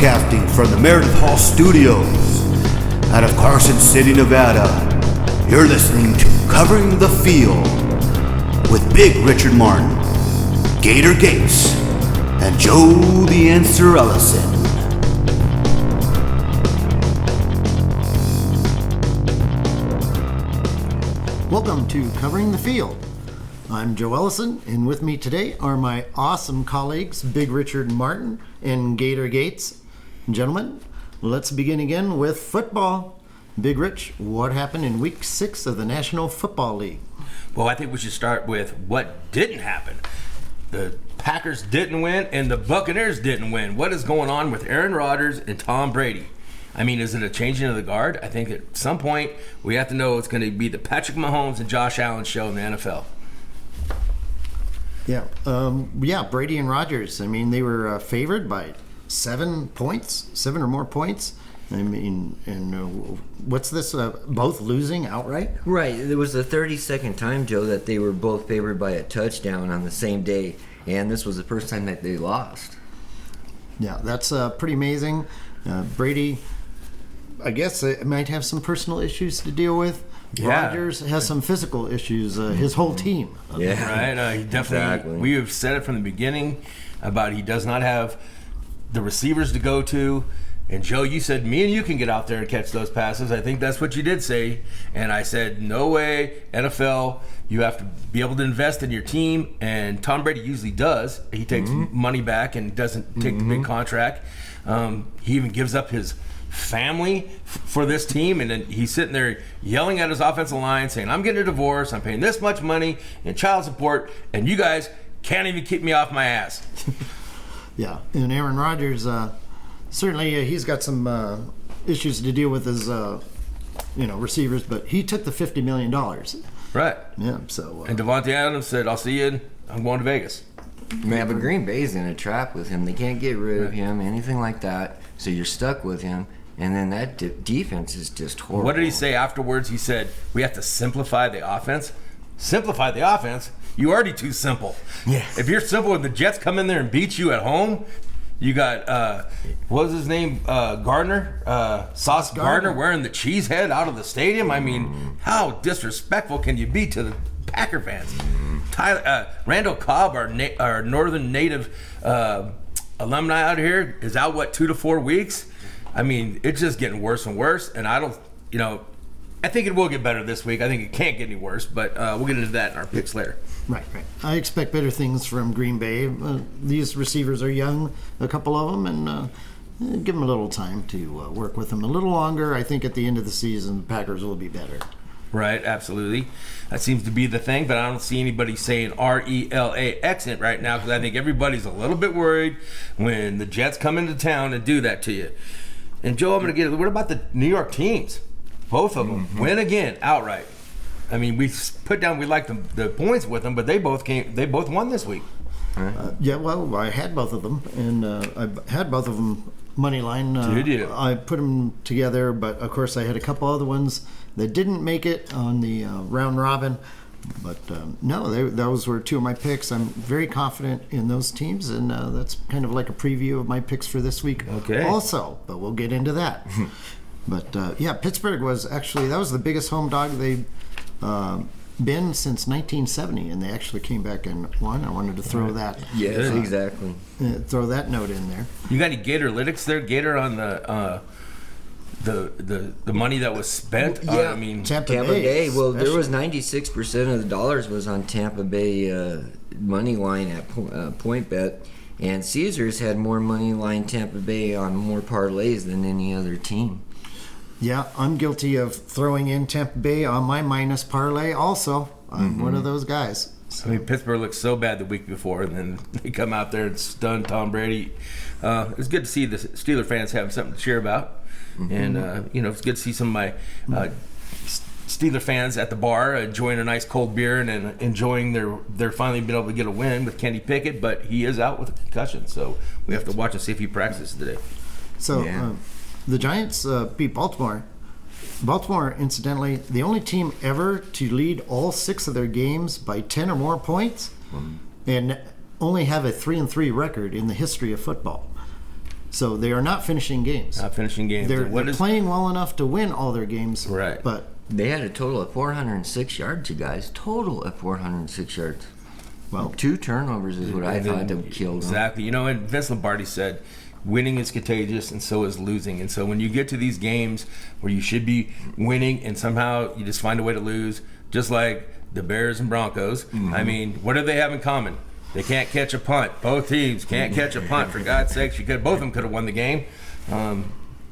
Broadcasting from the Meredith Hall Studios out of Carson City, Nevada, you're listening to Covering the Field with Big Richard Martin, Gator Gates, and Joe the Answer Ellison. Welcome to Covering the Field. I'm Joe Ellison, and with me today are my awesome colleagues, Big Richard Martin and Gator Gates. Gentlemen, let's begin again with football. Big Rich, what happened in Week 6 of the National Football League? Well, I think we should start with what didn't happen. The Packers didn't win, and the Buccaneers didn't win. What is going on with Aaron Rodgers and Tom Brady? I mean, is it a changing of the guard? I think at some point we have to know it's going to be the Patrick Mahomes and Josh Allen show in the NFL. Yeah, Brady and Rodgers. I mean, they were favored by 7 points, 7 or more points. I mean, and what's this? Both losing outright? Right. It was the 32nd time, Joe, that they were both favored by a touchdown on the same day, and this was the first time that they lost. Yeah, that's pretty amazing. Brady, I guess, might have some personal issues to deal with. Yeah. Rodgers has some physical issues, his whole team. Yeah. Right? He definitely, exactly. We have said it from the beginning about he does not have the receivers to go to. And Joe, you said me and you can get out there and catch those passes. I think that's what you did say. And I said, no way, NFL, you have to be able to invest in your team. And Tom Brady usually does. He takes money back and doesn't take the big contract. He even gives up his family for this team, and then he's sitting there yelling at his offensive line saying, I'm getting a divorce, I'm paying this much money in child support, and you guys can't even keep me off my ass. Yeah, and Aaron Rodgers, certainly he's got some issues to deal with his receivers, but he took the $50 million. Right. Yeah, so and Devontae Adams said, I'll see you, I'm going to Vegas. Yeah, but Green Bay's in a trap with him. They can't get rid of him, anything like that, so you're stuck with him. And then that defense is just horrible. What did he say afterwards? He said, we have to simplify the offense. Simplify the offense? You're already too simple. Yeah. If you're simple and the Jets come in there and beat you at home, you got, what was his name, Gardner? Sauce Gardner wearing the cheese head out of the stadium? I mean, how disrespectful can you be to the Packer fans? Randall Cobb, our northern native alumni out here, is out, 2 to 4 weeks? I mean, it's just getting worse and worse, and I think it will get better this week. I think it can't get any worse, but we'll get into that in our picks later. Right. I expect better things from Green Bay. These receivers are young, a couple of them, and give them a little time to work with them a little longer. I think at the end of the season, the Packers will be better. Right, absolutely. That seems to be the thing, but I don't see anybody saying RELAX right now because I think everybody's a little bit worried when the Jets come into town and do that to you. And Joe, I'm going to get it. What about the New York teams? Both of them win again outright. I mean, we put down we like the points with them, but they both won this week. Yeah, well, I had both of them, and I had both of them money line. Did you? I put them together, but of course I had a couple other ones that didn't make it on the round robin. But no, those were two of my picks. I'm very confident in those teams, and that's kind of like a preview of my picks for this week. Okay. Also, but we'll get into that. But yeah, Pittsburgh was that was the biggest home dog they've been since 1970, and they actually came back and won. I wanted to throw that. Yes, exactly. Throw that note in there. You got any Gatorlytics there? Gator on the money that was spent? Yeah. I mean, Tampa Bay. Well, there was 96% of the dollars was on Tampa Bay money line at point bet, and Caesars had more money line Tampa Bay on more parlays than any other team. Yeah, I'm guilty of throwing in Tampa Bay on my minus parlay also. I'm one of those guys. So. I mean, Pittsburgh looked so bad the week before, and then they come out there and stun Tom Brady. It's good to see the Steeler fans having something to cheer about. And, it's good to see some of my Steeler fans at the bar enjoying a nice cold beer and enjoying their finally being able to get a win with Kenny Pickett, but he is out with a concussion, so we have to watch and see if he practices today. So the Giants beat Baltimore. Baltimore, incidentally, the only team ever to lead all 6 of their games by 10 or more points and only have a 3-3 record in the history of football. So they are not finishing games. Not finishing games. They're playing well enough to win all their games. Right. But they had a total of 406 yards, you guys. Total of 406 yards. Well, 2 turnovers is what I thought that killed them. Exactly. You know, and Vince Lombardi said, winning is contagious and so is losing. And so when you get to these games where you should be winning and somehow you just find a way to lose, just like the Bears and Broncos, I mean, what do they have in common? They can't catch a punt. Both teams can't catch a punt. For God's sakes, both of them could have won the game.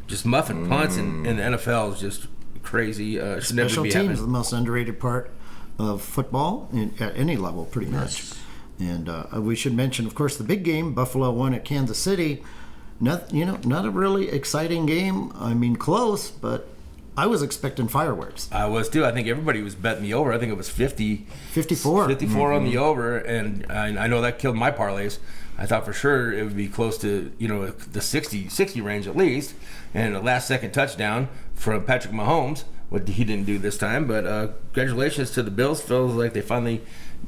Just muffing punts in the NFL is just crazy. Should never special be teams happening. are the most underrated part of football at any level, pretty much. And we should mention, of course, the big game. Buffalo won at Kansas City. Not a really exciting game. I mean, close, but I was expecting fireworks. I was too. I think everybody was betting the over. I think it was 54 on the over, and I know that killed my parlays. I thought for sure it would be close to the 60 range at least, and a last second touchdown from Patrick Mahomes, what he didn't do this time. But congratulations to the Bills. Feels like they finally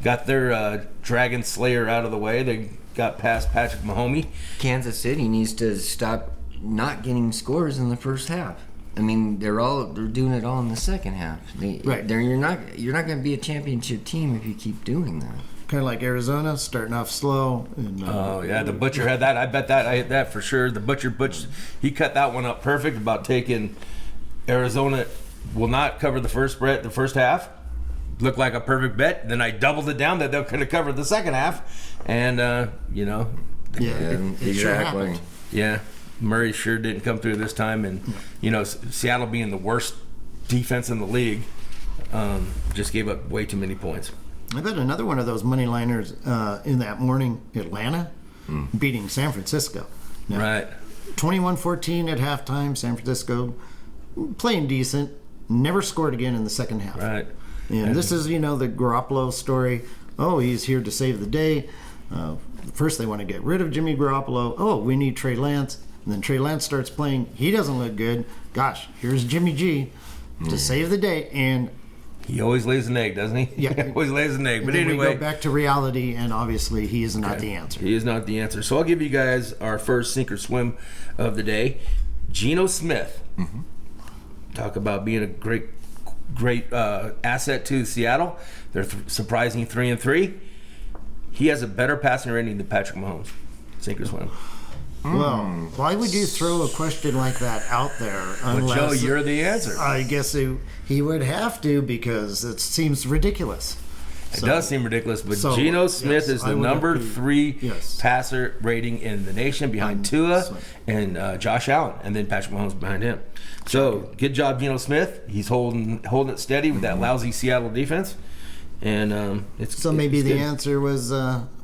got their Dragon Slayer out of the way. They got past Patrick Mahomes. Kansas City needs to stop not getting scores in the first half. I mean, they're doing it all in the second half. Right. You're not going to be a championship team if you keep doing that. Kind of like Arizona, starting off slow. And, Oh yeah, the Butcher had that. I bet that I hit that for sure. The Butcher, he cut that one up perfect about taking Arizona will not cover the first half. Looked like a perfect bet. Then I doubled it down that they're going to cover the second half, and yeah, it sure exactly. happened. yeah, Murray sure didn't come through this time, and Seattle being the worst defense in the league, just gave up way too many points. I bet another one of those money liners in that morning, Atlanta beating San Francisco. Now, Right. 21-14 at halftime. San Francisco playing decent, never scored again in the second half. Right. And this is, the Garoppolo story. Oh, he's here to save the day. First, they want to get rid of Jimmy Garoppolo. Oh, we need Trey Lance. And then Trey Lance starts playing. He doesn't look good. Gosh, here's Jimmy G to save the day. And He always lays an egg, doesn't he? Yeah. He always lays an egg. But then we anyway, go back to reality, and obviously he is not the answer. he is not the answer. So I'll give you guys our first sink or swim of the day. Gino Smith. Talk about being a great asset to Seattle. They're surprising 3-3. He has a better passing rating than Patrick Mahomes. Sink or swim. Well, why would you throw a question like that out there? Well, Joe, you're the answer. I guess he would have to, because it seems ridiculous. It does seem ridiculous, but So, Gino Smith yes, is I the would number agree. 3 Yes. passer rating in the nation, behind Tua so- and Josh Allen, and then Patrick Mahomes behind him. So good job, Gino Smith. He's holding it steady with that lousy Seattle defense, and it's So maybe it's the good. answer was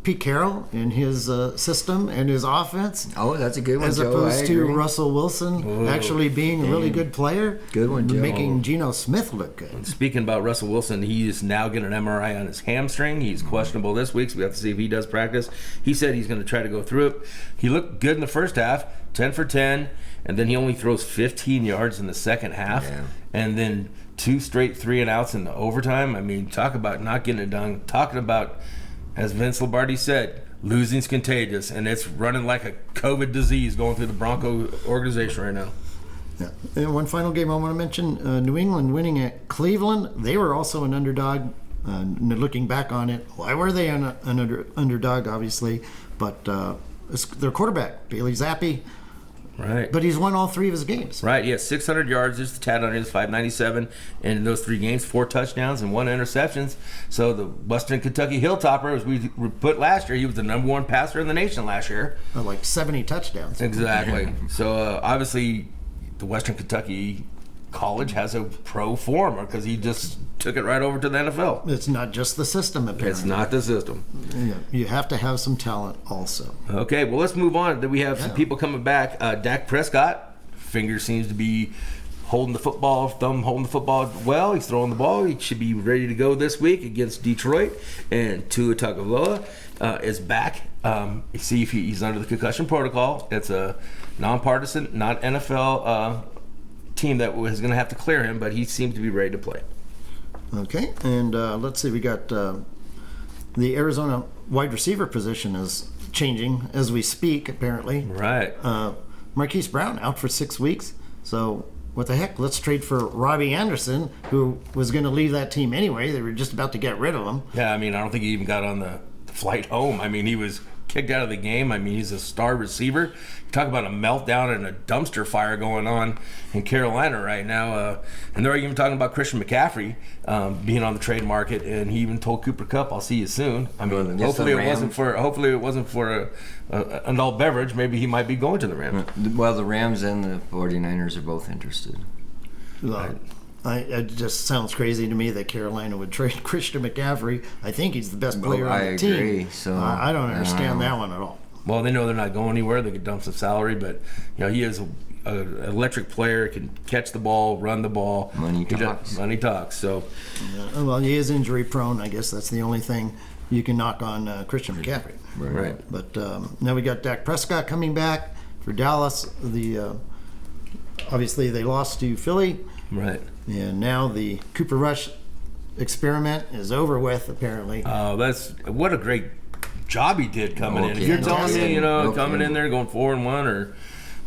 Pete Carroll and his system and his offense, Oh, that's a good one, as Joe. opposed I to agree. Russell Wilson Whoa. actually being a really good player. Good one, Joe. Making Gino Smith look good. Speaking about Russell Wilson, he is now getting an MRI on his hamstring. He's questionable this week, so we have to see if he does practice. He said he's going to try to go through it. He looked good in the first half, 10 for 10, and then he only throws 15 yards in the second half, Yeah. and then 2 straight 3-and-outs in the overtime. I mean, talk about not getting it done. Talking about, as Vince Lombardi said, losing's contagious, and it's running like a COVID disease going through the Bronco organization right now. Yeah. And one final game I want to mention, New England winning at Cleveland. They were also an underdog. Looking back on it, why were they an underdog, obviously? But it's their quarterback, Bailey Zappi. Right. But he's won all 3 of his games. Right, yeah, 600 yards, just a tad under his 597, and in those 3 games, 4 touchdowns and 1 interceptions. So the Western Kentucky Hilltopper, as we put last year, he was the number 1 passer in the nation last year. Like 70 touchdowns. Exactly. So obviously, the Western Kentucky College has a pro form, because he just took it right over to the NFL. It's not just the system, apparently. It's not the system. Yeah, you have to have some talent also. Okay, well, let's move on. We have some people coming back. Dak Prescott, finger seems to be holding the football, thumb holding the football well. He's throwing the ball. He should be ready to go this week against Detroit. And Tua Tagovailoa is back. See if he's under the concussion protocol. It's a nonpartisan, not NFL team that is going to have to clear him, but he seems to be ready to play. Okay, and let's see, we got the Arizona wide receiver position is changing as we speak, apparently. Right. Marquis Brown out for 6 weeks. So what the heck? Let's trade for Robbie Anderson, who was going to leave that team anyway. They were just about to get rid of him. Yeah, I mean, I don't think he even got on the flight home. I mean, he was kicked out of the game. I mean, he's a star receiver. Talk about a meltdown and a dumpster fire going on in Carolina right now. And they're even talking about Christian McCaffrey being on the trade market. And he even told Cooper Kupp, "I'll see you soon." I mean, hopefully it wasn't for an adult beverage. Maybe he might be going to the Rams. Well, the Rams and the 49ers are both interested. It just sounds crazy to me that Carolina would trade Christian McCaffrey. I think he's the best player on the team. I agree. So I don't understand that one at all. Well, they know they're not going anywhere. They could dump some salary, but he is an electric player. Can catch the ball, run the ball. Money talks. So, well, he is injury prone. I guess that's the only thing you can knock on Christian McCaffrey. Right. But now we got Dak Prescott coming back for Dallas. Obviously they lost to Philly. Right. And now the Cooper Rush experiment is over with, apparently. That's what a great job he did coming in. If you're telling me, coming in there going 4-1, or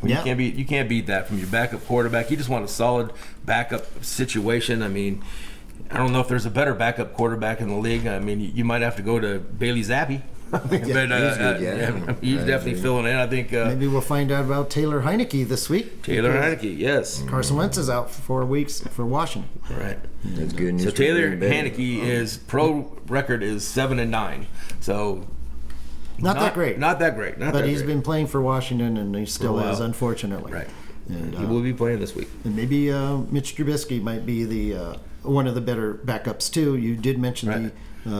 you can't beat that from your backup quarterback. You just want a solid backup situation. I mean, I don't know if there's a better backup quarterback in the league. I mean, you might have to go to Bailey Zappi. But he's definitely filling in. I think maybe we'll find out about Taylor Heinecke this week. Taylor Heinecke, yes. Carson Wentz is out for 4 weeks for Washington. Right. That's good news. So Taylor Heinecke is pro record is 7-9. So not that great. But he's been playing for Washington, and he still is, unfortunately. Right. And he will be playing this week. And maybe Mitch Trubisky might be the one of the better backups too. You did mention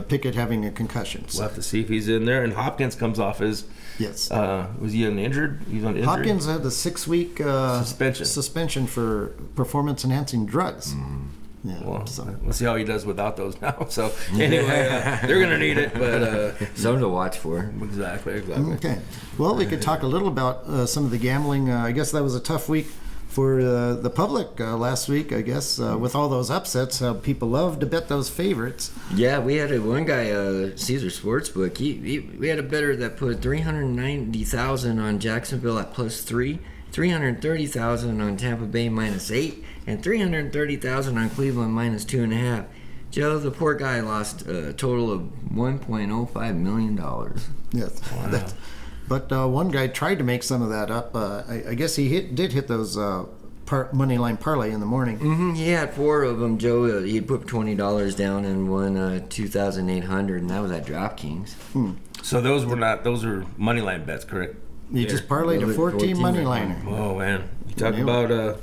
Pickett having a concussion. So. We'll have to see if he's in there. And Hopkins comes off his. Yes. Was he injured? He's on injury. Hopkins had the 6-week suspension for performance-enhancing drugs. Mm. Yeah, well, we'll see how he does without those now. So anyway, they're going to need it, but something to watch for. Exactly. Okay. Well, we could talk a little about some of the gambling. I guess that was a tough week for the public last week, I guess, with all those upsets. People love to bet those favorites. Yeah, we had one guy, Caesar Sportsbook. We had a bettor that put $390,000 on Jacksonville at +3, $330,000 on Tampa Bay -8, and $330,000 on Cleveland -2.5. Joe, the poor guy lost a total of $1.05 million. Yes. Wow. But one guy tried to make some of that up. I guess he did hit those money line parlay in the morning. Mm-hmm. He had 4 of them, Joe. He put $20 down and won $2,800, and that was at DraftKings. So those are money line bets, correct? He just parlayed a 14 money liner. Oh man, you talk about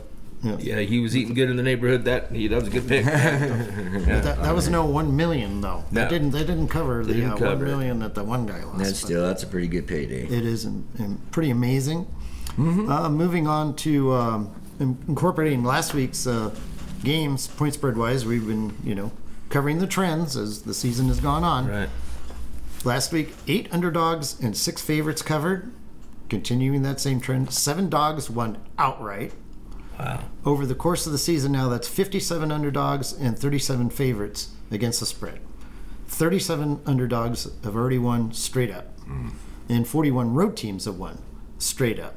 he was eating good in the neighborhood. That was a good pick. That was no 1 million though. No. They didn't cover the 1 million that the one guy lost. That's a pretty good payday. It is pretty amazing. Mm-hmm. Moving on to incorporating last week's games, point spread wise, we've been covering the trends as the season has gone on. Right. Last week, 8 underdogs and 6 favorites covered. Continuing that same trend, 7 dogs won outright. Wow. Over the course of the season now, that's 57 underdogs and 37 favorites against the spread. 37 underdogs have already won straight up. And 41 road teams have won straight up.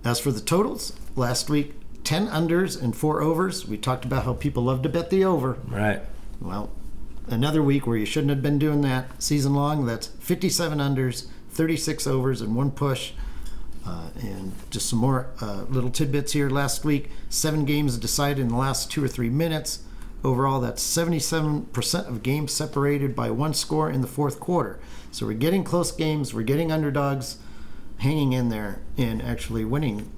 As for the totals, last week, 10 unders and 4 overs. We talked about how people love to bet the over. Right. Well, another week where you shouldn't have been doing that season long. That's 57 unders, 36 overs, and 1 push. And just some more little tidbits here. Last week, 7 games decided in the last 2 or 3 minutes. Overall, that's 77% of games separated by 1 score in the fourth quarter. So we're getting close games. We're getting underdogs hanging in there and actually winning.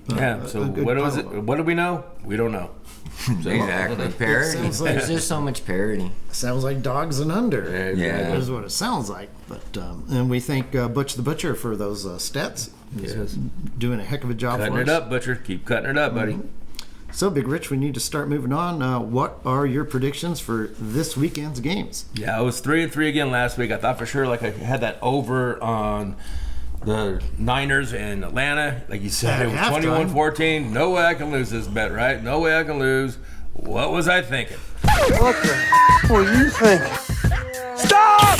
So what was it? What do we know? We don't know. Exactly. Parity. There's just so much parity. Sounds like dogs and under. Yeah. That's what it sounds like. But and we thank Butch the Butcher for those stats. He's doing a heck of a job cutting for us. Cutting it up, Butcher. Keep cutting it up, buddy. Mm-hmm. So, Big Rich, we need to start moving on. What are your predictions for this weekend's games? Yeah, I was 3-3 again last week. I thought for sure I had that over on the Niners and Atlanta. Like you said, it was 21-14. No way I can lose this bet, right? No way I can lose. What was I thinking? What the were you thinking? Stop!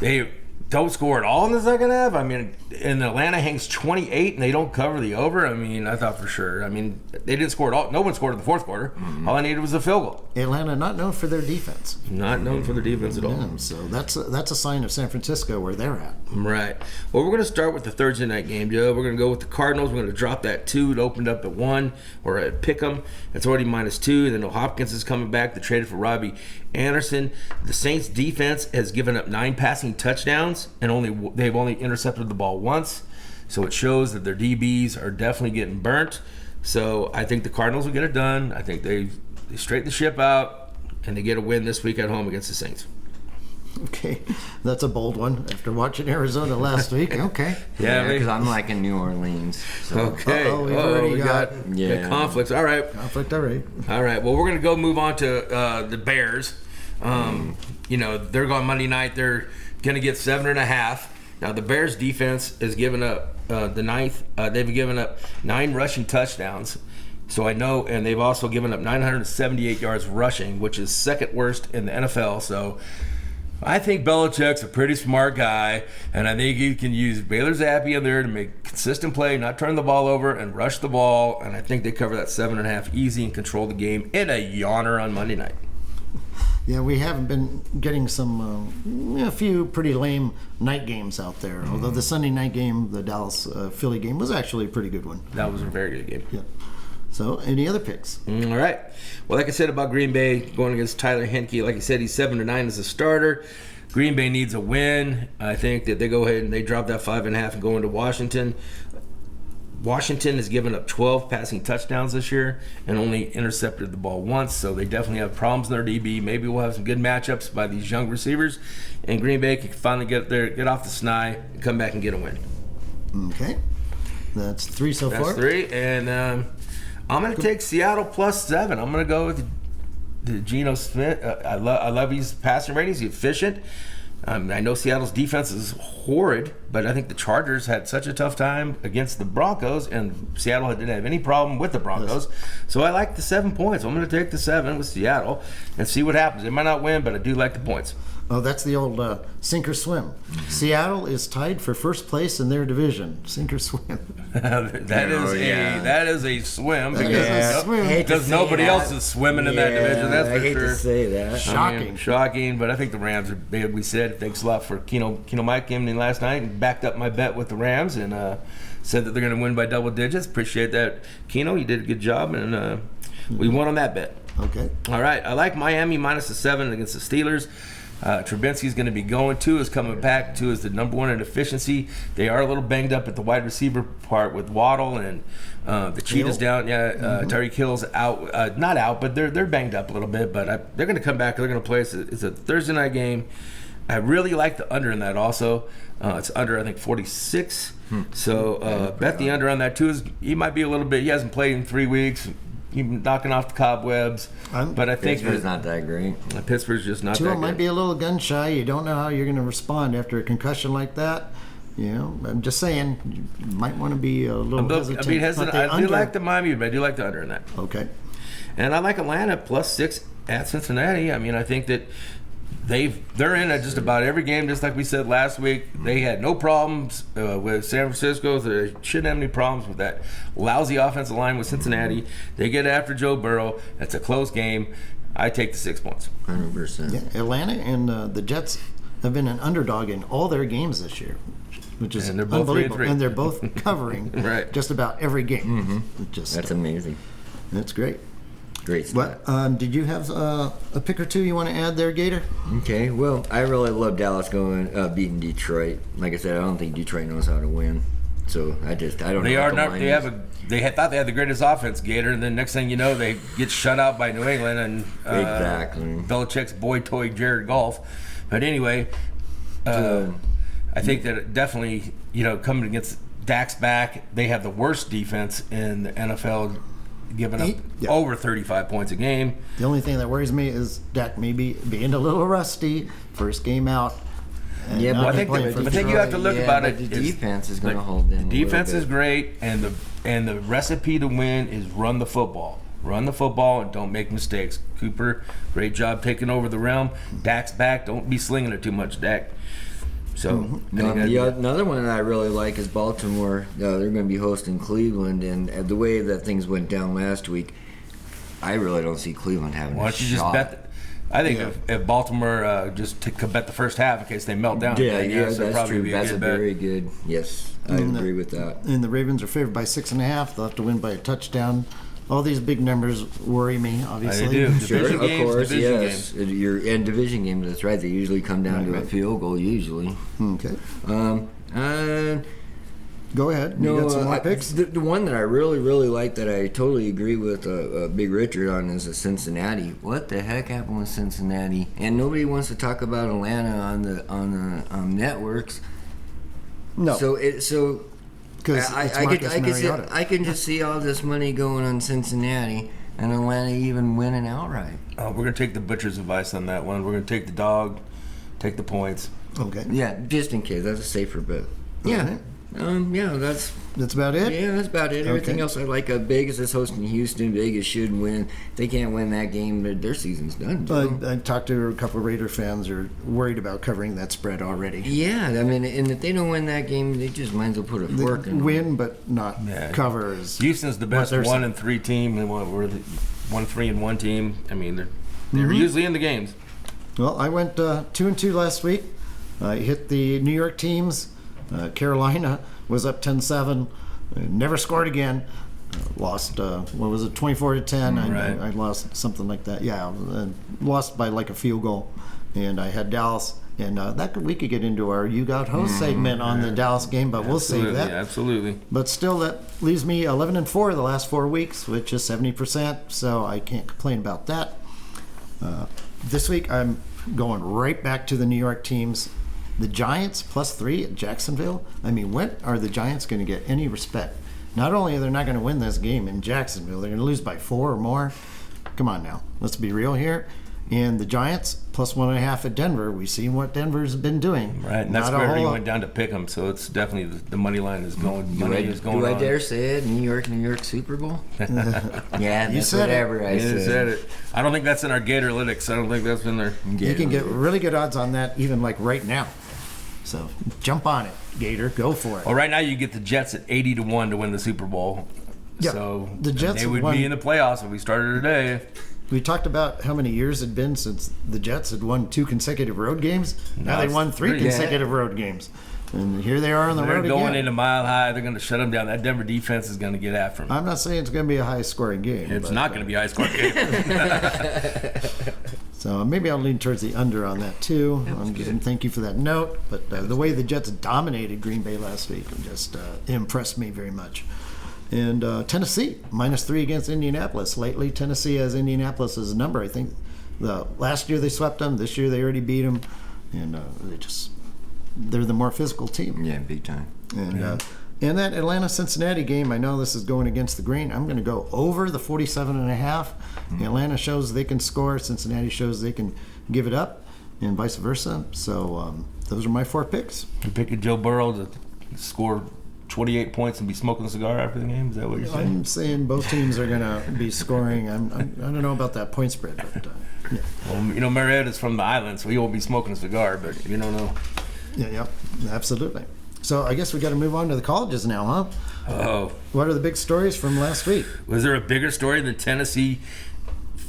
Hey, don't score at all in the second half. I mean, and Atlanta hangs 28 and they don't cover the over. I mean, I thought for sure. I mean, they didn't score at all. No one scored in the fourth quarter. All I needed was a field goal. Atlanta not known for their defense. Not known for their defense at all. Yeah, so that's a sign of San Francisco where they're at. Right. Well, we're going to start with the Thursday night game, Joe. We're going to go with the Cardinals. We're going to drop that 2. It opened up at 1 or at Pick'em. It's already -2. Then Hopkins is coming back. They traded for Robbie Anderson. The Saints defense has given up 9 passing touchdowns, and they've only intercepted the ball once. So it shows that their DBs are definitely getting burnt. So I think the Cardinals will get it done. I think they straighten the ship out, and they get a win this week at home against the Saints. Okay, that's a bold one after watching Arizona last week. Okay. Yeah, because I'm like in New Orleans. So. Okay. We've already got conflicts. All right. conflict. All right. All right. Well, we're going to move on to the Bears. They're going Monday night. They're going to get 7.5. Now, the Bears defense has given up the ninth. They've given up 9 rushing touchdowns. So I know, and they've also given up 978 yards rushing, which is second worst in the NFL. So I think Belichick's a pretty smart guy, and I think he can use Baylor Zappi in there to make consistent play, not turn the ball over, and rush the ball. And I think they cover that 7.5 easy and control the game in a yawner on Monday night. Yeah, we haven't been getting a few pretty lame night games out there. Although the Sunday night game, the Dallas Philly game, was actually a pretty good one. That was a very good game. Yeah. So, any other picks? All right. Well, like I said about Green Bay going against Tyler Heinecke, like I said, he's 7-9 as a starter. Green Bay needs a win. I think that they go ahead and they drop that 5.5 and go into Washington. Washington has given up 12 passing touchdowns this year and only intercepted the ball once, so they definitely have problems in their DB. Maybe we'll have some good matchups by these young receivers, and Green Bay can finally get off the snide, and come back and get a win. Okay. That's 3 so far. That's 3, and I'm going to take Seattle +7. I'm going to go with the Gino Smith. I love his passing ratings. He's efficient. I know Seattle's defense is horrid, but I think the Chargers had such a tough time against the Broncos, and Seattle didn't have any problem with the Broncos. Yes. So I like the 7 points. I'm going to take the 7 with Seattle and see what happens. They might not win, but I do like the points. Oh, that's the old sink or swim. Seattle is tied for first place in their division. Sink or swim. That is a swim. Because nobody else is swimming in that division. That's for sure. I hate to say that. Shocking. But I think the Rams are big. We said thanks a lot for Keno Mike came in last night and backed up my bet with the Rams and said that they're going to win by double digits. Appreciate that, Keno. You did a good job, and we won on that bet. Okay. All right. I like Miami -7 against the Steelers. Trubisky's going to be going. 2 is coming back. 2 is the number 1 in efficiency. They are a little banged up at the wide receiver part with Waddle and the Cheetah's down. Tyreek Hill's out. Not out, but they're banged up a little bit. But they're going to come back. They're going to play. It's a Thursday night game. I really like the under in that also. It's under, I think, 46. So bet the under on that too. He might be a little bit. He hasn't played in 3 weeks. He's knocking off the cobwebs. But I think Pittsburgh's not that great. Pittsburgh's just not that good. Tua might be a little gun shy. You don't know how you're going to respond after a concussion like that. You know, I'm just saying, you might want to be a little hesitant. I do like the Miami, but I do like the under in that. Okay. And I like Atlanta +6 at Cincinnati. I mean, I think that they're in at just about every game, just like we said last week. They had no problems with San Francisco. They shouldn't have any problems with that lousy offensive line with Cincinnati. They get after Joe Burrow. It's a close game. I take the 6 points. 100%. Yeah, Atlanta and the Jets have been an underdog in all their games this year, which is unbelievable. And they're both covering just about every game. That's amazing. That's great. Great stuff. What, did you have a pick or two you want to add there, Gator? Okay, well, I really love Dallas beating Detroit. Like I said, I don't think Detroit knows how to win. So I don't know. They thought they had the greatest offense, Gator, and then next thing you know, they get shut out by New England and exactly. Belichick's boy toy Jared Goff. But anyway, I think that definitely, coming against Dak's back, they have the worst defense in the NFL, giving up over 35 points a game. The only thing that worries me is Dak maybe being a little rusty, first game out. Yeah, but I think you have to look about it. The defense is going to hold them. The defense is great, and the recipe to win is run the football. Run the football and don't make mistakes. Cooper, great job taking over the realm. Dak's back. Don't be slinging it too much, Dak. So another one that I really like is Baltimore. They're going to be hosting Cleveland, and the way that things went down last week, I really don't see Cleveland having Why a don't you shot. just bet? I think if Baltimore just to bet the first half in case they melt down. That's true. That's a very good. Yes, I agree with that. And the Ravens are favored by 6.5. They'll have to win by a touchdown. All these big numbers worry me, obviously. They do. Division Sure, games, of course, division yes. games. And division games, that's right. They usually come down to a field goal, usually. Okay. And Go ahead. You got some more picks? The one that I really, really like that I totally agree with Big Richard on is Cincinnati. What the heck happened with Cincinnati? And nobody wants to talk about Atlanta on the networks. No. Because I can just see all this money going on Cincinnati and Atlanta even winning outright. Oh, we're gonna take the butcher's advice on that one. We're gonna take the dog, take the points. Okay. Yeah, just in case. That's a safer bet. Yeah. That's about it? Yeah, that's about it. Everything else I like. Vegas is hosting Houston. Vegas should win. If they can't win that game, their season's done. I talked to a couple of Raider fans who are worried about covering that spread already. Yeah, I mean, and if they don't win that game, they just might as well put a fork in. Win, but not cover. Houston's the best 1-3 team, and we're the 1-3-1 team. I mean, they're usually in the games. Well, I went 2-2 last week. I hit the New York teams. Carolina was up 10-7, never scored again. Lost, 24-10? Right. I lost something like that. Yeah, lost by like a field goal. And I had Dallas. And we could get into our You Got Host segment on the Dallas game, but we'll save that. Absolutely. But still, that leaves me 11-4 the last 4 weeks, which is 70%. So I can't complain about that. This week, I'm going right back to the New York teams. The Giants +3 at Jacksonville. I mean, when are the Giants going to get any respect? Not only are they not going to win this game in Jacksonville, they're going to lose by 4 or more. Come on now, let's be real here. And the Giants +1.5 at Denver. We've seen what Denver's been doing. Right, and that's where you went down to pick them. So it's definitely the money line is going. Do I dare say it? New York Super Bowl? Yeah, you said whatever it. I said. It. I don't think that's in our Gatorlytics. I don't think that's in there. You can get really good odds on that, even like right now. So jump on it, Gator. Go for it. Well, right now you get the Jets at 80-1 to win the Super Bowl. Yeah, so the Jets they would be in the playoffs if we started today. We talked about how many years it had been since the Jets had won 2 consecutive road games. Now they won 3 consecutive road games. And here they are on the road again. They're going into Mile High. They're going to shut them down. That Denver defense is going to get after them. I'm not saying it's going to be a high-scoring game. It's not going to be a high-scoring game. So maybe I'll lean towards the under on that, too. Thank you for that note. But the way the Jets dominated Green Bay last week just impressed me very much. And Tennessee, -3 against Indianapolis. Lately, Tennessee has Indianapolis' number. I think last year they swept them. This year they already beat them. And they're the more physical team. Yeah, big time. And that Atlanta-Cincinnati game, I know this is going against the grain. I'm going to go over the 47.5. Atlanta shows they can score. Cincinnati shows they can give it up, and vice versa. So those are my 4 picks. You're picking Joe Burrow to score 28 points and be smoking a cigar after the game? Is that what you're saying? I'm saying both teams are going to be scoring. I don't know about that point spread, but yeah. Well, Marietta's from the island, so he won't be smoking a cigar, but you don't know. Yeah, absolutely. So I guess we got to move on to the colleges now, huh? Oh. What are the big stories from last week? Was there a bigger story than Tennessee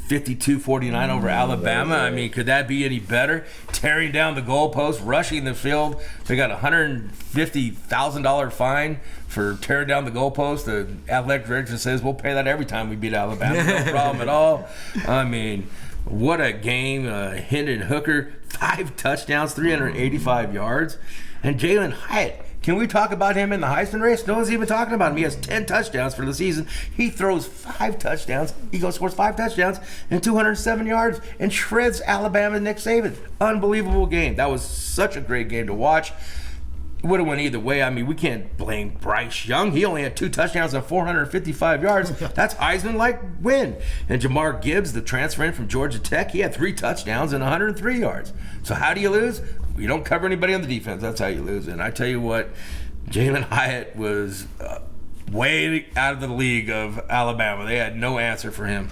52-49 over Alabama? I mean, could that be any better? Tearing down the goalpost, rushing the field. They got a $150,000 fine for tearing down the goalpost. The athletic director says we'll pay that every time we beat Alabama. No problem at all. I mean, what a game. Hendon Hooker, 5 touchdowns, 385 yards. And Jalen Hyatt, can we talk about him in the Heisman race? No one's even talking about him. He has 10 touchdowns for the season. He throws 5 touchdowns. He scores 5 touchdowns and 207 yards and shreds Alabama Nick Saban. Unbelievable game. That was such a great game to watch. Would have went either way. I mean, we can't blame Bryce Young. He only had 2 touchdowns and 455 yards. That's Heisman-like win. And Jamar Gibbs, the transfer in from Georgia Tech, he had 3 touchdowns and 103 yards. So how do you lose? You don't cover anybody on the defense. That's how you lose. And I tell you what, Jalen Hyatt was way out of the league of Alabama. They had no answer for him.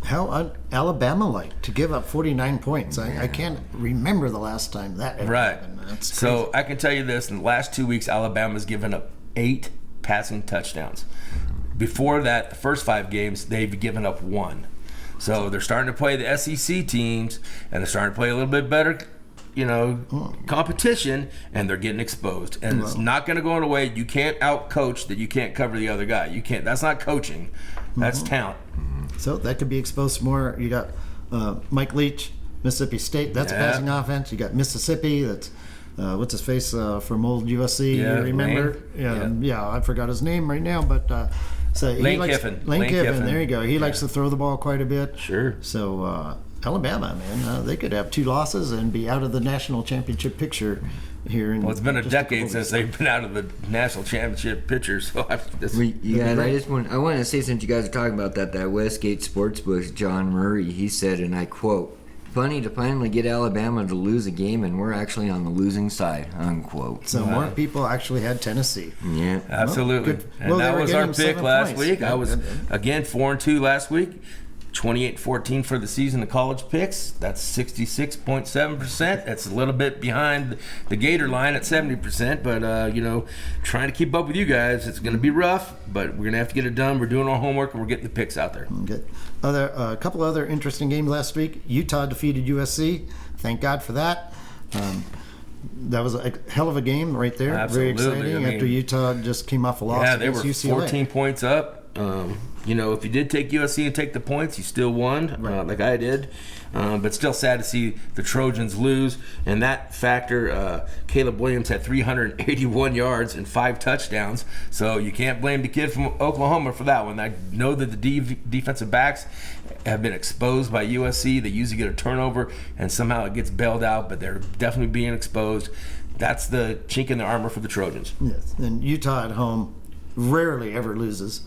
how Alabama-like to give up 49 points. I can't remember the last time that ever happened. That's crazy. So I can tell you this, in the last 2 weeks, Alabama's given up 8 passing touchdowns. Before that, the first 5 games, they've given up 1. So they're starting to play the SEC teams, and they're starting to play a little bit better, competition, and they're getting exposed. And it's not going to go away. You can't out-coach that you can't cover the other guy. You can't. That's not coaching. That's talent. So that could be exposed more. You got Mike Leach, Mississippi State. That's a passing offense. You got Mississippi. That's what's his face from old USC. Yeah, you remember? Yeah, I forgot his name right now, but. So Lane Kiffin. There you go. He likes to throw the ball quite a bit. Sure. So Alabama, man, they could have 2 losses and be out of the national championship picture here. Well, it's been a decade since they've been out of the national championship picture. So I want to say, since you guys are talking about that Westgate Sportsbook, John Murray, he said, and I quote, "Funny to finally get Alabama to lose a game, and we're actually on the losing side," unquote. So more people actually had Tennessee. Yeah, absolutely. And that was our pick last week. I was again 4-2 last week. 28-14 for the season of college picks. That's 66.7%. That's a little bit behind the Gator line at 70%. But trying to keep up with you guys, it's going to be rough. But we're going to have to get it done. We're doing our homework and we're getting the picks out there. Good. A couple other interesting games last week. Utah defeated USC. Thank God for that. That was a hell of a game right there. Absolutely. Very exciting. After Utah just came off a loss against UCLA. They were 14 points up. If you did take USC and take the points, you still won, like I did. But still sad to see the Trojans lose. And that factor, Caleb Williams had 381 yards and 5 touchdowns. So you can't blame the kid from Oklahoma for that one. I know that the defensive backs have been exposed by USC. They usually get a turnover, and somehow it gets bailed out, but they're definitely being exposed. That's the chink in the armor for the Trojans. Yes, and Utah at home rarely ever loses.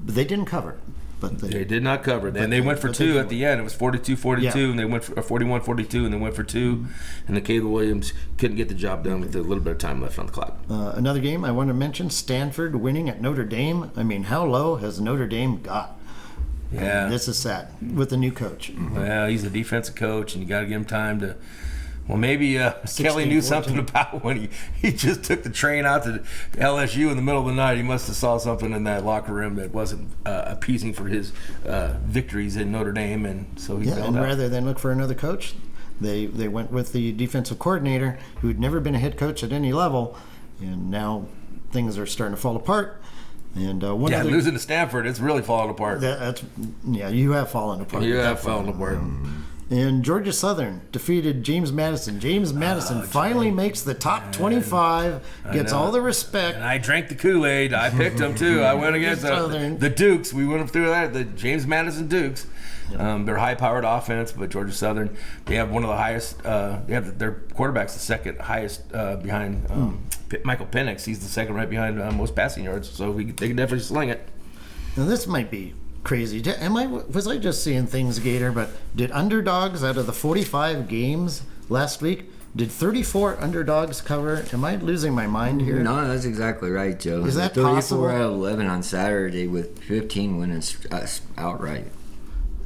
But they didn't cover. But they did not cover. And they went for 2 at the end. It was 42-42, and they went for 41-42, and they went for 2. And the Caleb Williams couldn't get the job done with a little bit of time left on the clock. Another game I want to mention, Stanford winning at Notre Dame. I mean, how low has Notre Dame got? Yeah. This is sad with the new coach. Well, he's a defensive coach, and you got to give him time to. Well, maybe Kelly knew something about when he just took the train out to LSU in the middle of the night. He must have saw something in that locker room that wasn't appeasing for his victories in Notre Dame, and so he bailed out. Rather than look for another coach, they went with the defensive coordinator who had never been a head coach at any level, and now things are starting to fall apart. And losing to Stanford, it's really falling apart. You have fallen apart. You have fallen apart. And Georgia Southern defeated James Madison. James Madison finally makes the top 25, gets all the respect. And I drank the Kool-Aid. I picked them too. I went against the Dukes. We went through that, the James Madison Dukes. They're high-powered offense, but Georgia Southern, they have one of the highest. Their quarterback's the second highest behind Michael Penix. He's the second right behind most passing yards, so they can definitely sling it. Now this might be crazy. Was I just seeing things, Gator? But did underdogs out of the 45 games last week, did 34 underdogs cover? Am I losing my mind here? No, that's exactly right, Joe. Is that 34 possible? out of 11 on Saturday with 15 winning outright.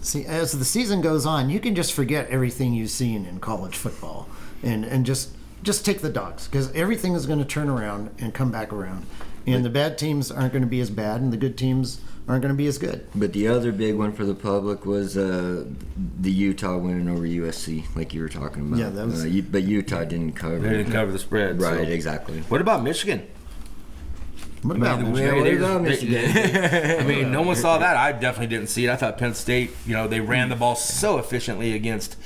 See, as the season goes on, you can just forget everything you've seen in college football and just take the dogs, because everything is going to turn around and come back around. And the bad teams aren't going to be as bad, and the good teams aren't going to be as good. But the other big one for the public was the Utah winning over USC, like you were talking about. Yeah, that was. But Utah didn't cover. They didn't cover the spread. Right, exactly. What about Michigan? What about Michigan? I mean, no one saw that. I definitely didn't see it. I thought Penn State, they ran the ball so efficiently against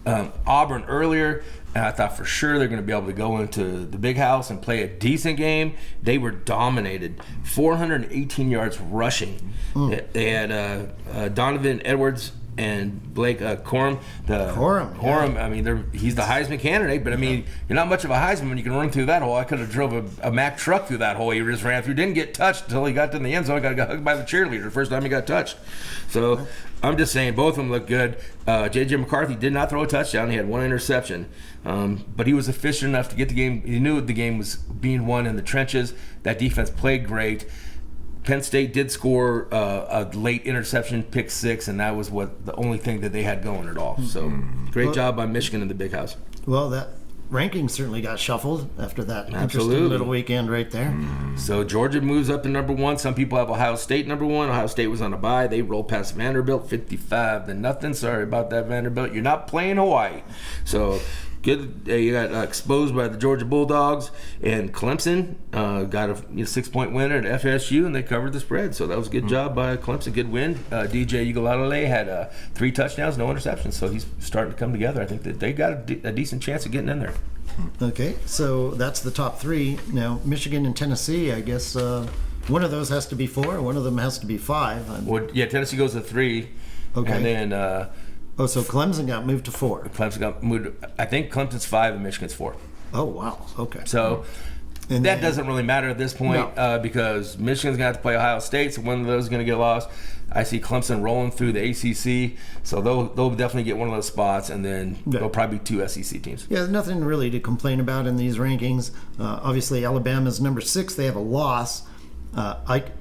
Auburn earlier. And I thought for sure they're going to be able to go into the big house and play a decent game. They were dominated. 418 yards rushing. They had Donovan Edwards and Blake Corum. Corum. I mean, he's the Heisman candidate, but I mean, you're not much of a Heisman when you can run through that hole. I could have drove a Mack truck through that hole. He just ran through. Didn't get touched until he got to the end zone. Got hugged by the cheerleader the first time he got touched. So I'm just saying, both of them look good. J.J. McCarthy did not throw a touchdown. He had 1 interception. But he was efficient enough to get the game. He knew the game was being won in the trenches. That defense played great. Penn State did score a late interception, pick 6, and that was the only thing that they had going at all. So great job by Michigan in the Big House. Well, that ranking certainly got shuffled after that Absolutely. interesting little weekend right there. So Georgia moves up to number 1. Some people have Ohio State number 1. Ohio State was on a bye. They rolled past Vanderbilt 55-0. Sorry about that, Vanderbilt. You're not playing Hawaii. So good. You got exposed by the Georgia Bulldogs, and Clemson got a 6-point winner at FSU, and they covered the spread. So that was a good job by Clemson. Good win. DJ Uiagalelei had 3 touchdowns, no interceptions. So he's starting to come together. I think that they got a decent chance of getting in there. Okay, so that's the top 3. Now, Michigan and Tennessee, I guess one of those has to be 4, one of them has to be 5. Well, yeah, Tennessee goes to 3. Okay. And then so Clemson got moved to 4. Clemson got moved. I think Clemson's 5 and Michigan's 4. Oh, wow. Okay. So And that doesn't really matter at this point because Michigan's going to have to play Ohio State, so one of those is going to get lost. I see Clemson rolling through the ACC, so they'll definitely get one of those spots, and then there'll probably be 2 SEC teams. Yeah, there's nothing really to complain about in these rankings. Obviously, Alabama's number 6. They have a loss.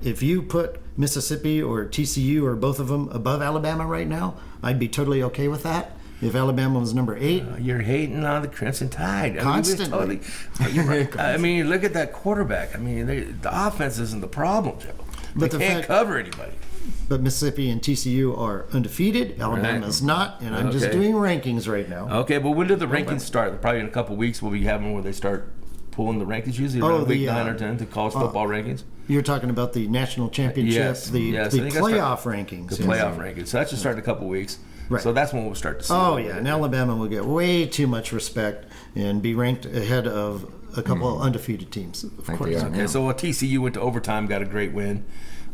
If you put Mississippi or TCU or both of them above Alabama right now, I'd be totally okay with that. If Alabama was number 8. You're hating on the Crimson Tide. Constantly. I mean, look at that quarterback. I mean, the offense isn't the problem, Joe. They can't cover anybody. But Mississippi and TCU are undefeated. Alabama's not, and I'm just doing rankings right now. Okay, but when do the rankings start? Probably in a couple weeks we'll be having where they start pulling the rankings, usually around week 9 or 10, the college football rankings. You're talking about the national championship, the playoff rankings. The playoff rankings. So that should start in a couple weeks. Right. So that's when we'll start to see. Oh, yeah, and Alabama will get way too much respect and be ranked ahead of a couple of undefeated teams, of course. Okay, so TCU went to overtime, got a great win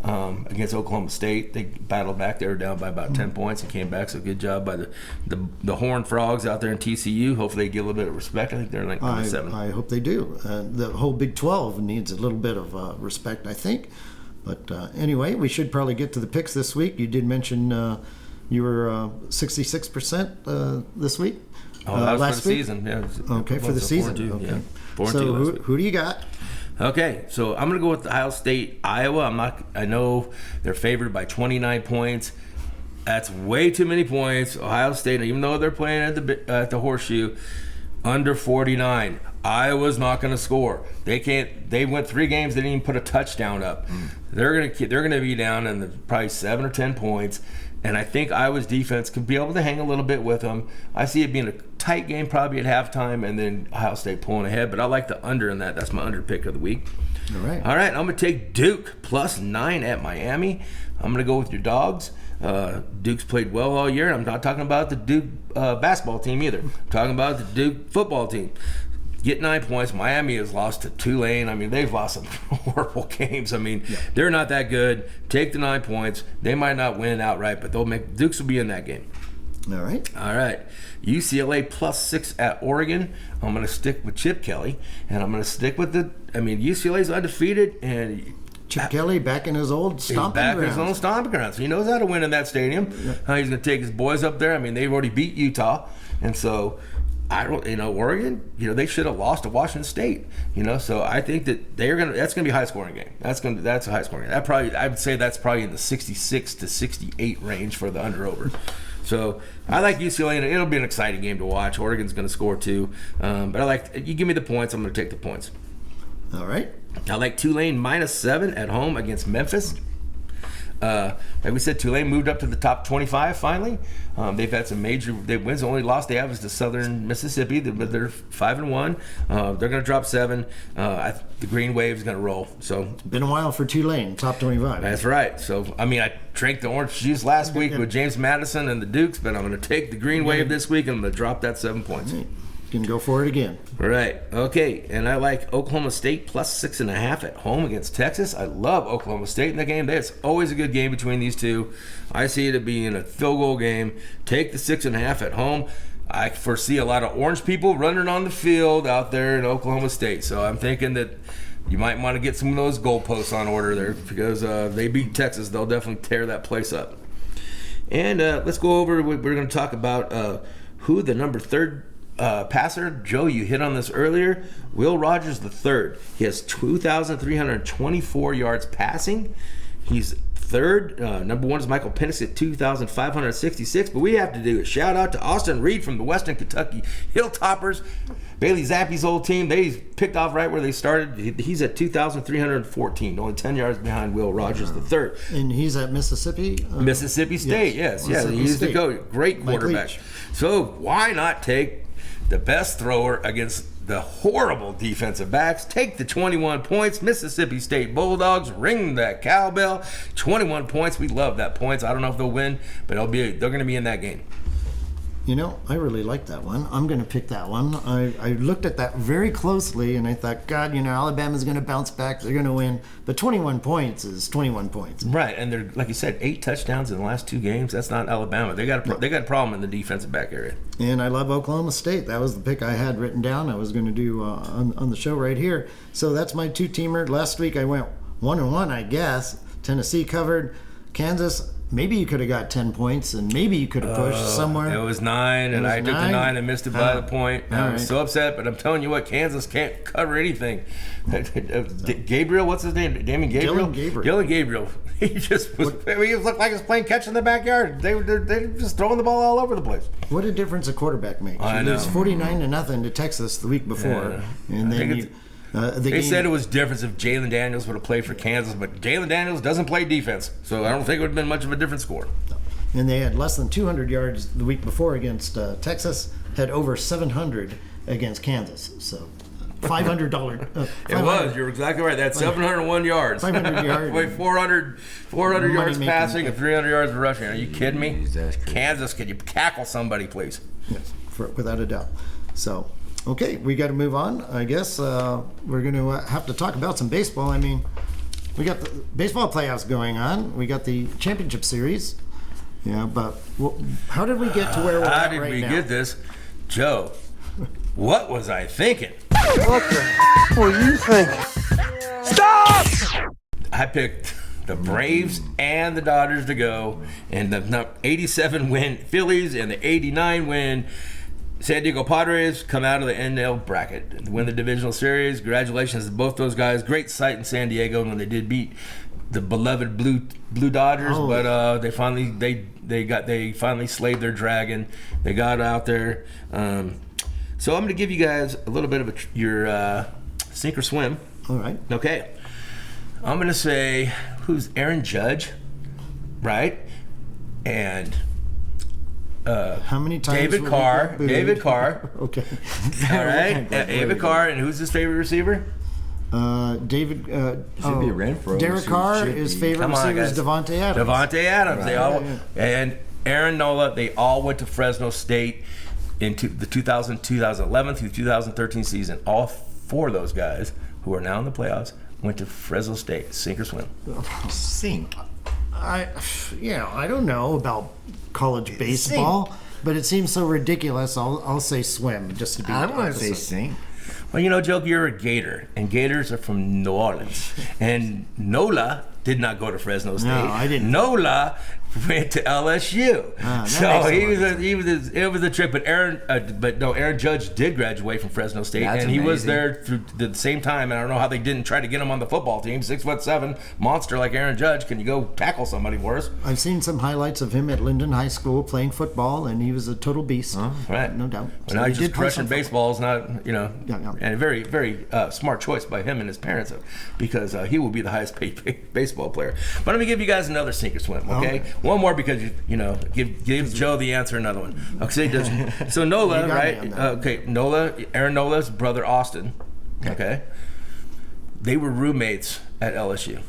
against Oklahoma State. They battled back. They were down by about 10 points and came back. So good job by the Horned Frogs out there in TCU. Hopefully they get a little bit of respect. I think they're like number 7. I hope they do. The whole Big 12 needs a little bit of respect, I think. But anyway, we should probably get to the picks this week. You did mention you were 66% this week. Oh, that was last for the week? season. Yeah, okay, for the season. Okay. Yeah. 4-2 so last week. who do you got? Okay, so I'm going to go with Ohio State, Iowa. I know they're favored by 29 points. That's way too many points. Ohio State, even though they're playing at the Horseshoe, under 49. Iowa's not going to score. They can't. They went 3 games. They didn't even put a touchdown up. They're going to be down in probably 7 or 10 points. And I think Iowa's defense could be able to hang a little bit with them. I see it being a tight game probably at halftime, and then Ohio State pulling ahead. But I like the under in that. That's my under pick of the week. All right. I'm going to take Duke +9 at Miami. I'm going to go with your dogs. Duke's played well all year. I'm not talking about the Duke basketball team either. I'm talking about the Duke football team. Get 9 points. Miami has lost to Tulane. I mean, they've lost some horrible games. I mean, they're not that good. Take the 9 points. They might not win outright, but Dukes will be in that game. All right. UCLA +6 at Oregon. I'm going to stick with Chip Kelly, and I'm going to stick with UCLA's undefeated, and Chip Kelly back in his old stomping grounds. Back in his own stomping grounds. He knows how to win in that stadium. Yeah. He's going to take his boys up there. I mean, they've already beat Utah, and so Oregon, they should have lost to Washington State. So I think that that's gonna be a high scoring game. That's a high scoring game. I would say that's probably in the 66 to 68 range for the under over. So I like UCLA, and it'll be an exciting game to watch. Oregon's gonna score too, but you give me the points. I'm gonna take the points. All right. I like Tulane -7 at home against Memphis. Like we said, Tulane moved up to the top 25 finally. They've had some major wins. The only loss they have is to Southern Mississippi, but they're 5-1. They're going to drop 7. The Green Wave is going to roll. So it's been a while for Tulane, top 25. That's right. So I drank the orange juice last week with James Madison and the Dukes, but I'm going to take the Green Wave this week, and I'm going to drop that 7 points. You can go for it again. Right. Okay. And I like Oklahoma State +6.5 at home against Texas. I love Oklahoma State in the game. It's always a good game between these two. I see it being a field goal game. Take the 6.5 at home. I foresee a lot of orange people running on the field out there in Oklahoma State. So I'm thinking that you might want to get some of those goalposts on order there because they beat Texas. They'll definitely tear that place up. And let's go over. We're going to talk about who the number 3 passer. Joe, you hit on this earlier. Will Rogers III. He has 2,324 yards passing. He's third. Number one is Michael Penix at 2,566. But we have to do a shout out to Austin Reed from the Western Kentucky Hilltoppers. Bailey Zappi's old team. They picked off right where they started. He's at 2,314, only 10 yards behind Will Rogers III. And he's at Mississippi? Mississippi State, yes. He used to go. Great quarterback. So why not take the best thrower against the horrible defensive backs? Take the 21 points. Mississippi State Bulldogs, ring that cowbell. 21 points. We love that points. I don't know if they'll win, but they're going to be in that game. You know, I really like that one. I'm going to pick that one. I looked at that very closely, and I thought, God, Alabama's going to bounce back. They're going to win. But 21 points is 21 points. Right, and they're, like you said, 8 touchdowns in the last 2 games. That's not Alabama. They got a problem in the defensive back area. And I love Oklahoma State. That was the pick I had written down. I was going to do on the show right here. So that's my 2-teamer. Last week I went 1-1, I guess. Tennessee covered. Kansas, maybe you could have got 10 points, and maybe you could have pushed somewhere. It was 9, and I took the 9 and missed it by the point. I was so upset, but I'm telling you what, Kansas can't cover anything. Gabriel, what's his name? Damon Gabriel? Dylan Gabriel. He looked like he was playing catch in the backyard. They were just throwing the ball all over the place. What a difference a quarterback makes. I know. It was 49-0 to Texas the week before. Yeah. And then they said it was different if Jalen Daniels would have played for Kansas, but Jalen Daniels doesn't play defense, so I don't think it would have been much of a different score. And they had less than 200 yards the week before against Texas, had over 700 against Kansas. So $500. It was. You're exactly right. That's 701 yards. 500 yards. Wait, 400 yards passing and 300 yards rushing. Are you kidding me? Kansas, can you cackle somebody, please? Yes, without a doubt. So, okay, we got to move on. I guess we're going to have to talk about some baseball. I mean, we got the baseball playoffs going on. We got the championship series. Yeah, but how did we get to where we're at right now? How did we get this? Joe, what was I thinking? What the were you thinking? Stop! I picked the Braves and the Dodgers to go, and the 87 win Phillies and the 89 win San Diego Padres come out of the NL bracket, win the divisional series. Congratulations to both those guys. Great sight in San Diego when they did beat the beloved blue Dodgers, but they finally slayed their dragon. They got out there. So I'm going to give you guys a little bit of your sink or swim. All right. Okay. I'm going to say who's Aaron Judge, right? And how many times? David Carr. Okay. All right. David Carr, and who's his favorite receiver? David. Should be Renfroe. Derek Carr. His favorite receiver is Davante Adams. Davante Adams. Right. And Aaron Nola. They all went to Fresno State into the 2011 through 2013 season. All 4 of those guys who are now in the playoffs went to Fresno State. Sink or swim? Sink. I don't know about college baseball, but it seems so ridiculous. I'll say swim just to be. I'm going to say sink. Well, Joe, you're a Gator, and Gators are from New Orleans. And Nola did not go to Fresno State. No, I didn't. Nola went to LSU. So it was a trip. But Aaron Judge did graduate from Fresno State, and he was there through the same time. And I don't know how they didn't try to get him on the football team. 6'7" monster like Aaron Judge. Can you go tackle somebody for us? I've seen some highlights of him at Linden High School playing football, and he was a total beast. Right, no doubt. Well, now he's just crushing baseballs. Not and a very very smart choice by him and his parents, because he will be the highest paid baseball player. But let me give you guys another sink or swim. Okay. One more because give Joe the answer. Another one. Okay, so Nola, right? Aaron Nola's brother Austin. Okay, they were roommates at LSU.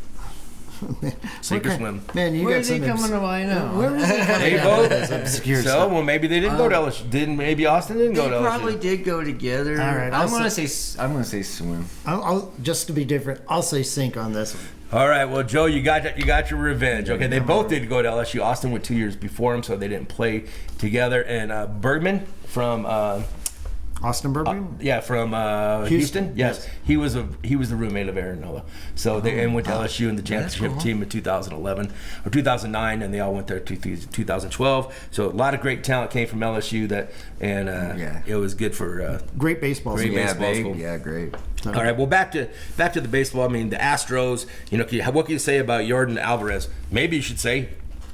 Sink or swim. Man, you Where got some. coming to I know? Where was he coming? They both. Well, maybe they didn't go to LSU. Maybe Austin didn't go to LSU. They probably did go together. All right, I'm going to say swim. I'll just to be different. I'll say sink on this one. All right, well, Joe, you got your revenge. Okay, they both did go to LSU. Austin went 2 years before him, so they didn't play together. And Bergman from Austin Burbank? Yeah, from Houston. Yes, he was the roommate of Aaron Nola. So they went to LSU in the championship team in 2011 or 2009, and they all went there to 2012. So a lot of great talent came from LSU. It was good for great baseball. Great baseball school. Yeah, great. All right, well, back to the baseball. I mean, the Astros. What can you say about Yordan Alvarez? Maybe you should say,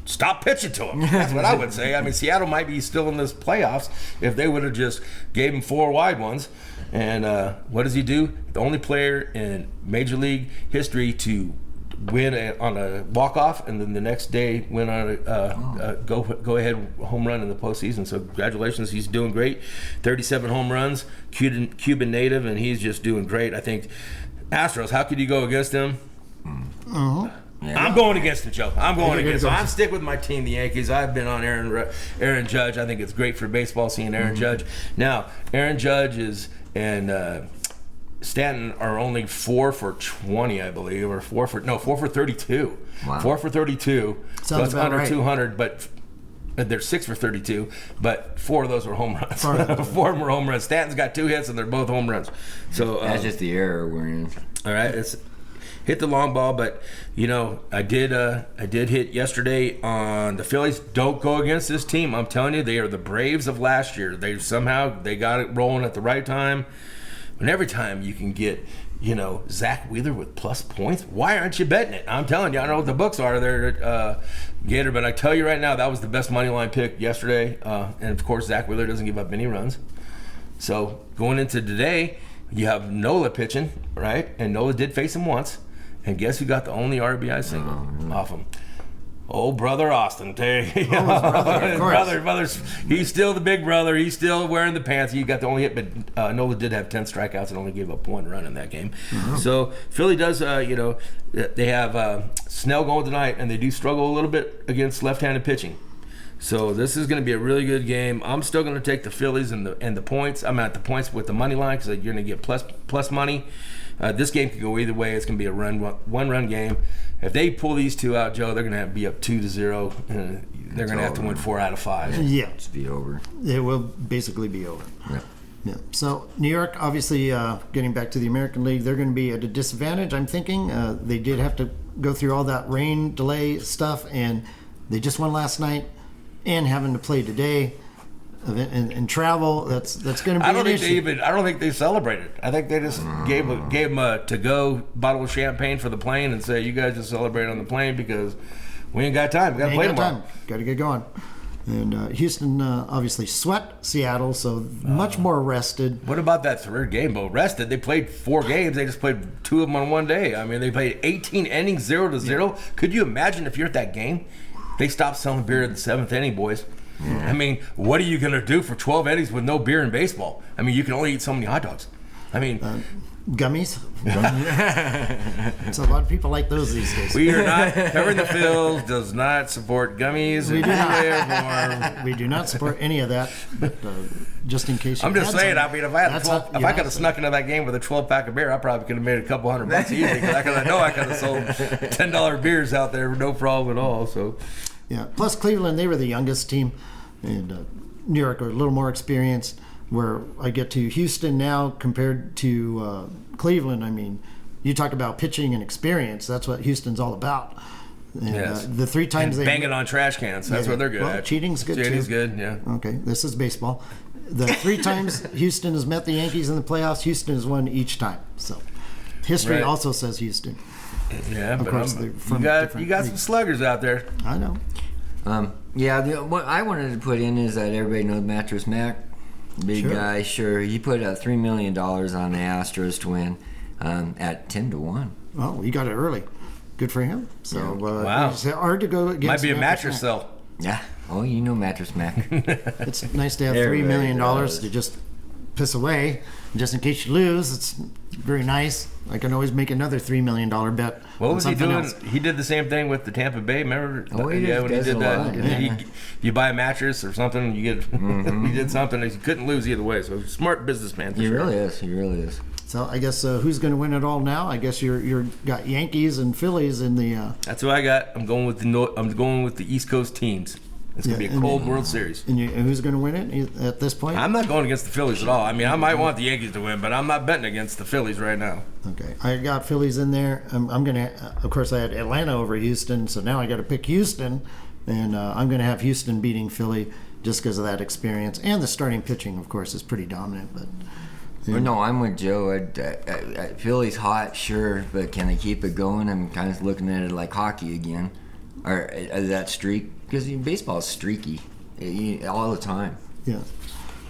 stop pitching to him. That's what I would say. I mean, Seattle might be still in this playoffs if they would have just gave him 4 wide ones. And what does he do? The only player in Major League history to win on a walk-off, and then the next day win on a go-ahead home run in the postseason. So congratulations, he's doing great. 37 home runs, Cuban native, and he's just doing great. I think Astros, how could you go against him? Yeah. I'm going against him, Joe. I'm going against him. I'm sticking with my team, the Yankees. I've been on Aaron Judge. I think it's great for baseball seeing Aaron Judge. Now, Aaron Judge and Stanton are only 4 for 20, I believe, or 4 for 32. Wow. 4 for 32. So it's under right. 200, but they're 6 for 32, but 4 of those were home runs. 4 of them were home runs. Stanton's got 2 hits, and they're both home runs. So that's just the era we're in. All right, it's hit the long ball, but I did hit yesterday on the Phillies. Don't go against this team. I'm telling you, they are the Braves of last year. They got it rolling at the right time. And every time you can get, Zach Wheeler with plus points, why aren't you betting it? I'm telling you, I don't know what the books are there, Gator, but I tell you right now, that was the best money line pick yesterday. And of course, Zach Wheeler doesn't give up any runs. So going into today, you have Nola pitching, right? And Nola did face him once. And guess who got the only RBI single off him? Old brother Austin. His brother. He's still the big brother. He's still wearing the pants. He got the only hit, but Nola did have 10 strikeouts and only gave up 1 run in that game. Mm-hmm. So Philly does, they have Snell going tonight, and they do struggle a little bit against left-handed pitching. So this is going to be a really good game. I'm still going to take the Phillies and the points. I'm at the points with the money line because you're going to get plus money. This game could go either way. It's going to be a one-run game. If they pull these 2 out, Joe, they're going to be up 2-0. They're going to have to win 4 out of 5. Yeah, it's be over. It will basically be over. Yeah. So New York, obviously, getting back to the American League, they're going to be at a disadvantage. I'm thinking they did have to go through all that rain delay stuff, and they just won last night, and having to play today. And travel, that's going to be an issue. I don't think they celebrated. I think they just gave them a to-go bottle of champagne for the plane and say, you guys just celebrate on the plane because we ain't got time. We got to play tomorrow. Got to get going. And Houston obviously swept Seattle, so much more rested. What about that third game, Bo? Rested. They played 4 games. They just played 2 of them on one day. I mean, they played 18 innings, 0-0. Yeah. Could you imagine if you're at that game? They stopped selling beer at the 7th inning, boys. Yeah. I mean, what are you going to do for 12 innings with no beer in baseball? I mean, you can only eat so many hot dogs. I mean, gummies. So a lot of people like those these days. We are not covering the field. Does not support gummies. We do not support any of that. But just in case, I'm just saying. I mean, if I could have snuck into that game with a 12-pack of beer, I probably could have made a couple $100 easy. Because I know I could have sold $10 beers out there, no problem at all. So. Yeah. Plus Cleveland, they were the youngest team, and New York are a little more experienced. Where I get to Houston now compared to Cleveland, I mean, you talk about pitching and experience. That's what Houston's all about. And, yes. The 3 times they banging on trash cans. That's what they're good at. Cheating's good too. Cheating's good. Yeah. Okay. This is baseball. The 3 times Houston has met the Yankees in the playoffs, Houston has won each time. So history also says Houston. Yeah, of course, you got some sluggers out there. I know. What I wanted to put in is that everybody knows Mattress Mac, big guy. Sure, he put $3 million on the Astros to win at 10-1. Oh, he got it early. Good for him. So wow, it's hard to go against. Might be a mattress sale. Yeah. Oh, you know Mattress Mac. It's nice to have $3 million to just piss away, just in case you lose. It's very nice. I can always make another $3 million bet. What was he doing? Else. He did the same thing with the Tampa Bay. Remember? When he did that. You buy a mattress or something. You get. He did something. He couldn't lose either way. So smart businessman. He really is. So I guess who's going to win it all now? I guess you're got Yankees and Phillies in the. That's who I got. I'm going with the East Coast teams. It's going to be a cold World Series. And who's going to win it at this point? I'm not going against the Phillies at all. I mean, I might want the Yankees to win, but I'm not betting against the Phillies right now. Okay. I got Phillies in there. I'm going to, of course, I had Atlanta over Houston, so now I got to pick Houston. And I'm going to have Houston beating Philly just because of that experience. And the starting pitching, of course, is pretty dominant. But Well, no, I'm with Joe. Philly's hot, sure, but can they keep it going? I'm kind of looking at it like hockey again. Or that streak. Because baseball is streaky all the time. Yeah.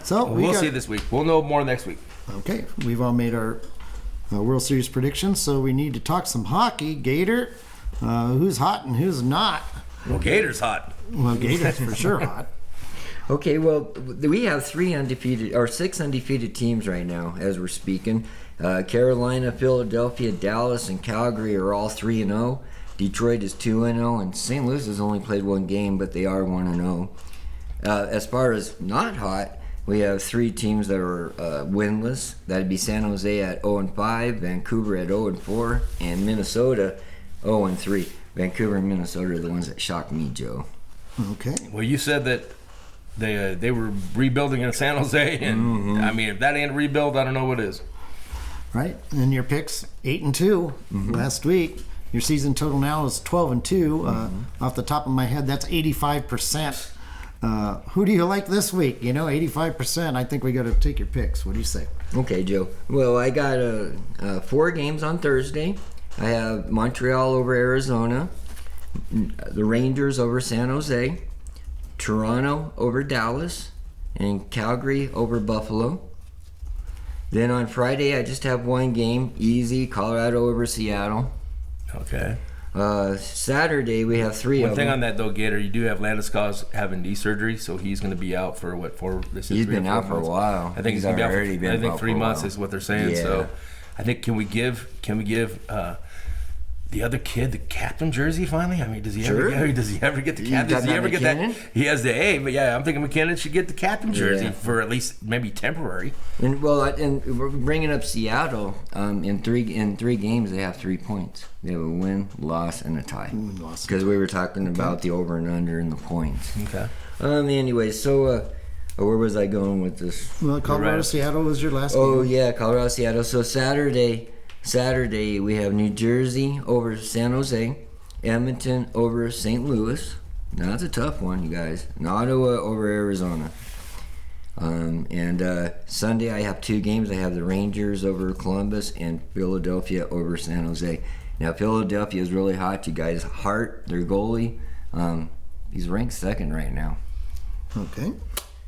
So we'll see this week. We'll know more next week. Okay. We've all made our World Series predictions, so we need to talk some hockey. Gator, who's hot and who's not? Well, Gator's hot. Well, Gator's for sure hot. Okay, well, we have 6 undefeated teams right now as we're speaking. Carolina, Philadelphia, Dallas, and Calgary are all 3-0. Detroit is 2-0, and St. Louis has only played one game, but they are 1-0. As far as not hot, we have 3 teams that are winless. That'd be San Jose at 0-5, Vancouver at 0-4, and Minnesota 0-3. Vancouver and Minnesota are the ones that shocked me, Joe. Okay. Well, you said that they were rebuilding in San Jose, and I mean, if that ain't a rebuild, I don't know what is. Right. And your picks 8-2 last week. Your season total now is 12-2. Off the top of my head, that's 85%. Who do you like this week? 85%. I think we got to take your picks. What do you say? Okay, Joe. Well, I got 4 games on Thursday. I have Montreal over Arizona, the Rangers over San Jose, Toronto over Dallas, and Calgary over Buffalo. Then on Friday, I just have 1 game, easy, Colorado over Seattle. Okay. Saturday, we have 3 One of thing them. on that, though, Gator, you do have Landeskog having knee surgery, so he's going to be out for, what, 4 months? He's been out for a while. I think he's going to be out already been I think out 3 for a months while. is what they're saying. Yeah. So I think, can we give the other kid the captain jersey finally? I mean, does he ever get the captain? Does he ever get that? He has the A, but yeah, I'm thinking McKinnon should get the captain jersey for at least maybe temporary. And we're bringing up Seattle. In three games, they have 3 points. They have a win, loss, and a tie. Because we were talking about the over and under and the points. Okay. Anyway, so where was I going with this? Well, Colorado, Seattle was your last game. Oh yeah, Colorado, Seattle. So Saturday we have New Jersey over San Jose, Edmonton over St. Louis. Now that's a tough one, you guys. And Ottawa over Arizona. And Sunday I have 2 games. I have the Rangers over Columbus and Philadelphia over San Jose. Now Philadelphia is really hot, you guys. Hart, their goalie, he's ranked 2nd right now. Okay.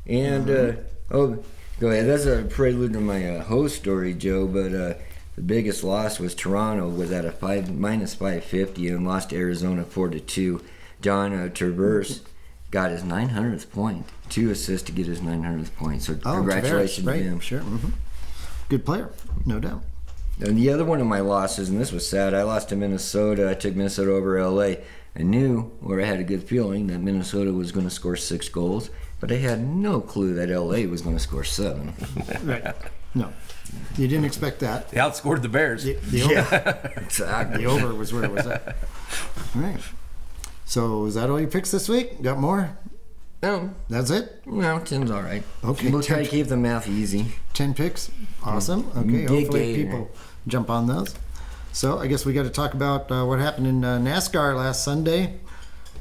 And go ahead. That's a prelude to my host story, Joe. But the biggest loss was Toronto was at a -550 and lost to Arizona 4-2. John Traverse got his 900th point, 2 assists to get his 900th point. So congratulations Tavares, right? to him. Sure. Good player, no doubt. And the other one of my losses, and this was sad, I lost to Minnesota. I took Minnesota over LA. I knew, or I had a good feeling, that Minnesota was going to score 6 goals, but I had no clue that LA was going to score 7. Right. No. You didn't expect that. They outscored the Bears. The over, Exactly. the over was where it was at. All right. So is that all your picks this week? Got more? No, That's it? 10's all right. Okay, We'll try 10. to keep the math easy. 10 picks? Awesome. Okay, Big hopefully Gator. people jump on those. So I guess we got to talk about what happened in NASCAR last Sunday.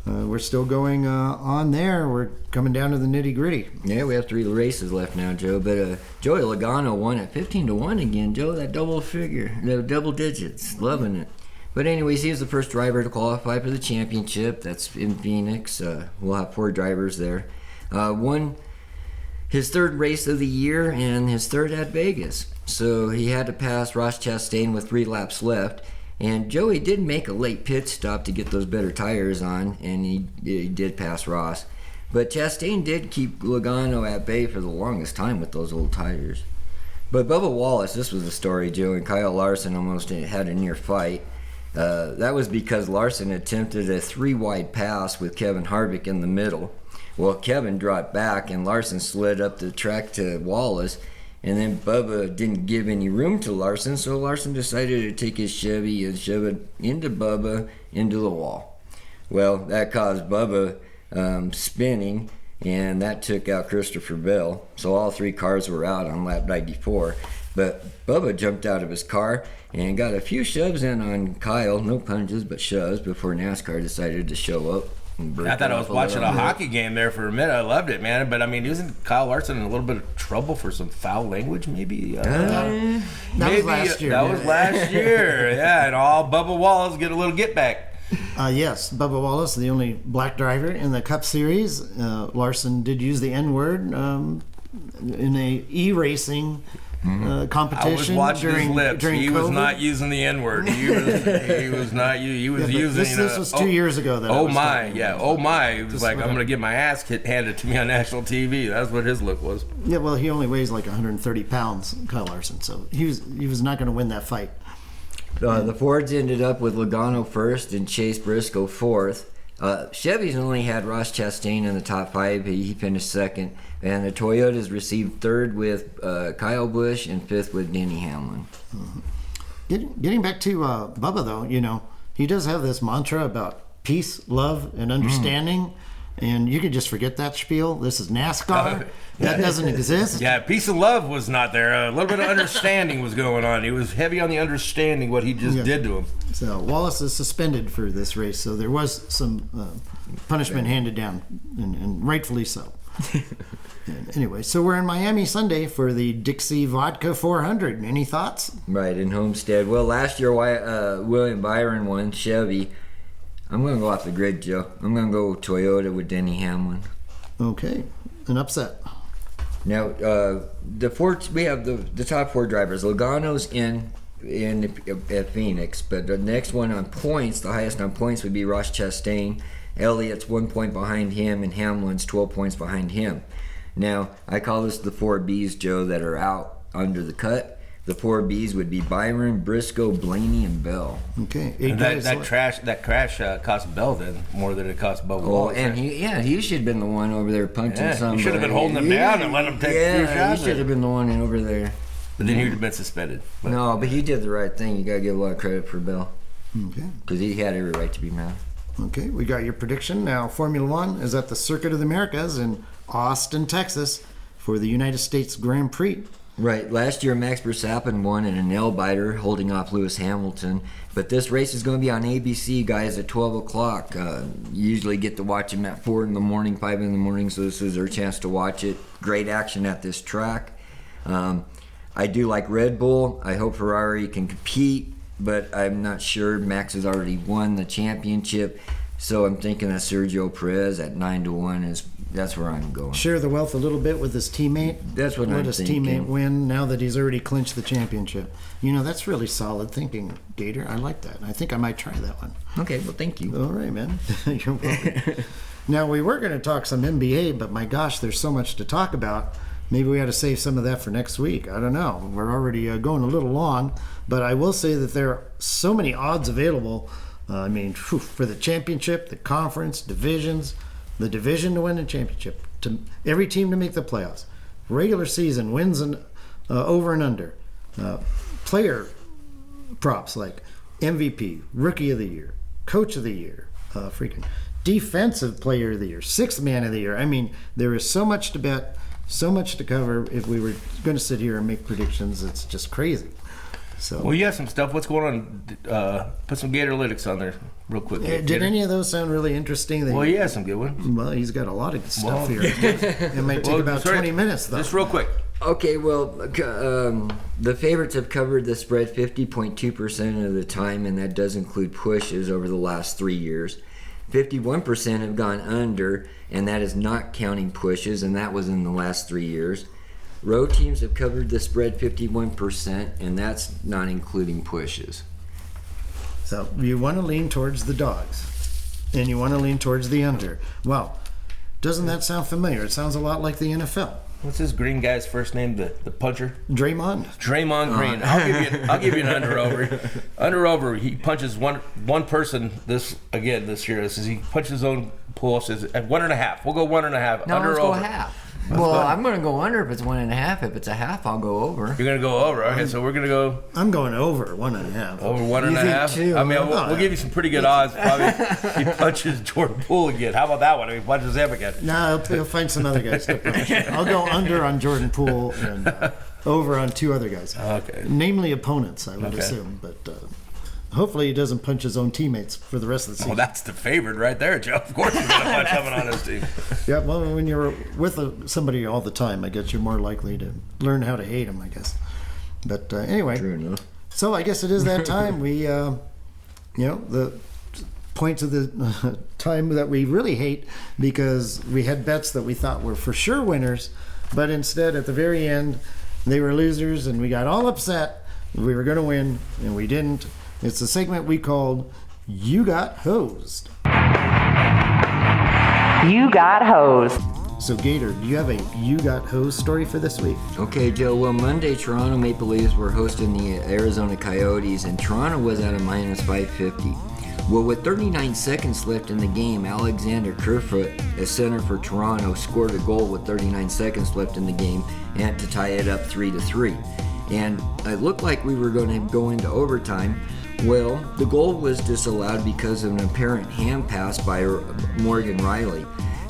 We're still going on there. We're coming down to the nitty-gritty. Yeah, we have 3 races left now, Joe. But Joey Logano won at 15-1 again, Joe. That double digits. Loving it. But anyways, he was the first driver to qualify for the championship. That's in Phoenix. We'll have 4 drivers there. Won his 3rd race of the year and his 3rd at Vegas. So he had to pass Ross Chastain with 3 laps left. And Joey did make a late pit stop to get those better tires on, and he did pass Ross. But Chastain did keep Logano at bay for the longest time with those old tires. But Bubba Wallace, this was the story, Joe, and Kyle Larson almost had a near fight. That was because Larson attempted a 3-wide pass with Kevin Harvick in the middle. Well, Kevin dropped back, and Larson slid up the track to Wallace. And then Bubba didn't give any room to Larson, so Larson decided to take his Chevy and shove it into Bubba into the wall. Well, that caused Bubba spinning, and that took out Christopher Bell. So all 3 cars were out on lap 94. But Bubba jumped out of his car and got a few shoves in on Kyle. No punches, but shoves before NASCAR decided to show up. I thought I was watching a hockey game there for a minute. I loved it, man. But I mean, isn't Kyle Larson in a little bit of trouble for some foul language? Maybe. That was last year. That was last year. Yeah, and all Bubba Wallace get a little get back. Yes, Bubba Wallace, the only black driver in the Cup Series. Larson did use the N-word in a e-racing competition. I was watching during, his lips. During he COVID. was not using the N-word. He was not. He was using. This was 2 years ago. That Oh my, yeah. Oh my. It was like, I'm going to get my ass handed to me on national TV. That's what his look was. Yeah, well, he only weighs like 130 pounds, Kyle Larson, so he was not going to win that fight. The Fords ended up with Logano first and Chase Briscoe fourth. Chevy's only had Ross Chastain in the top 5. He finished second. And the Toyotas received third with Kyle Busch and fifth with Denny Hamlin. Getting back to Bubba, though, he does have this mantra about peace, love, and understanding. And you can just forget that spiel. This is NASCAR. That doesn't exist. Yeah, peace and love was not there. A little bit of understanding was going on. He was heavy on the understanding what he just did to him. So Wallace is suspended for this race. So there was some punishment handed down, and rightfully so. Anyway, so we're in Miami Sunday for the Dixie Vodka 400. Any thoughts? Right, in Homestead. Well, last year William Byron won Chevy. I'm going to go off the grid, Joe. I'm going to go Toyota with Denny Hamlin. Okay, an upset. Now, we have the top 4 drivers. Logano's in at Phoenix, but the next one on points, the highest on points, would be Ross Chastain. Elliott's 1 point behind him, and Hamlin's 12 points behind him. Now, I call this the 4 Bs, Joe, that are out under the cut. The 4 Bs would be Byron, Briscoe, Blaney, and Bell. Okay. And that crash cost Bell then more than it cost Bubba Wallace. And he should have been the one over there punching somebody. He should have been holding him down and letting him take a few shots. He should have been the one over there. But then he would have been suspended. No, but he did the right thing. You got to give a lot of credit for Bell. Okay. Because he had every right to be mad. Okay, we got your prediction. Now, Formula One is at the Circuit of the Americas in Austin, Texas for the United States Grand Prix. Right. Last year, Max Verstappen won in a nail-biter, holding off Lewis Hamilton. But this race is going to be on ABC, guys, at 12 o'clock. You usually get to watch them at 4 in the morning, 5 in the morning, so this is their chance to watch it. Great action at this track. I do like Red Bull. I hope Ferrari can compete, but I'm not sure. Max has already won the championship, so I'm thinking that Sergio Perez at 9-1 that's where I'm going. Share the wealth a little bit with his teammate. That's what I'm thinking. Let his teammate win now that he's already clinched the championship. That's really solid thinking, Gator. I like that. I think I might try that one. Okay, well, thank you. All right, man. You're welcome. Now, we were going to talk some NBA, but my gosh, there's so much to talk about. Maybe we ought to save some of that for next week. I don't know. We're already going a little long, but I will say that there are so many odds available. For the championship, the conference, divisions, the division to win the championship, to every team to make the playoffs, regular season wins and over and under, player props like MVP, Rookie of the Year, Coach of the Year, Defensive Player of the Year, Sixth Man of the Year. There is so much to bet, so much to cover. If we were going to sit here and make predictions, it's just crazy. So, well, you have some stuff. What's going on? Put some Gatorlytics on there real quick. Did any of those sound really interesting? Well, he has some good ones. Well, he's got a lot of good stuff here. It might take about 20 minutes, though. Just real quick. Okay, well, the favorites have covered the spread 50.2% of the time, and that does include pushes over the last 3 years. 51% have gone under, and that is not counting pushes, and that was in the last 3 years. Road teams have covered the spread 51%, and that's not including pushes. So you want to lean towards the dogs, and you want to lean towards the under. Well, doesn't that sound familiar? It sounds a lot like the NFL. What's this green guy's first name? The puncher? Draymond. Draymond Green. I'll give you an under over. Under over. He punches one person this year. This is he punches his own post at 1.5. We'll go 1.5. No, under let's over. go half. Well, I'm going to go under if it's 1.5. If it's a half, I'll go over. You're going to go over. Okay, so we're going to go... I'm going over 1.5. Over 1.5? Too? I mean, we'll give you some pretty good odds. Probably he punches Jordan Poole again. How about that one? If he punches him again. No, he'll find some other guys to punch. I'll go under on Jordan Poole and over on 2 other guys. Okay. Namely opponents, I would assume. But hopefully he doesn't punch his own teammates for the rest of the season. Well, that's the favorite right there, Joe. Of course he's going to punch someone on his team. Yeah, well, when you're with somebody all the time, I guess you're more likely to learn how to hate them, I guess. But anyway, True enough. So I guess it is that time. We, the points of the time that we really hate because we had bets that we thought were for sure winners, but instead at the very end, they were losers and we got all upset. We were going to win and we didn't. It's a segment we called You Got Hosed. You got hosed. So Gator, do you have a You Got Hosed story for this week? Okay, Joe. Well, Monday, Toronto Maple Leafs were hosting the Arizona Coyotes, and Toronto was at a minus 550. Well, with 39 seconds left in the game, Alexander Kerfoot, a center for Toronto, scored a goal with 39 seconds left in the game and to tie it up 3-3. And it looked like we were going to go into overtime. Well, the goal was disallowed because of an apparent hand pass by Morgan Riley.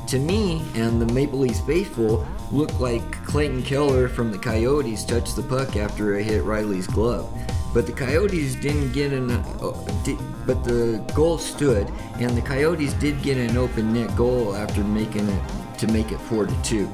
To me and the Maple Leafs faithful, looked like Clayton Keller from the Coyotes touched the puck after it hit Riley's glove. But the Coyotes didn't get but the goal stood, and the Coyotes did get an open net goal after making it to make it 4-2.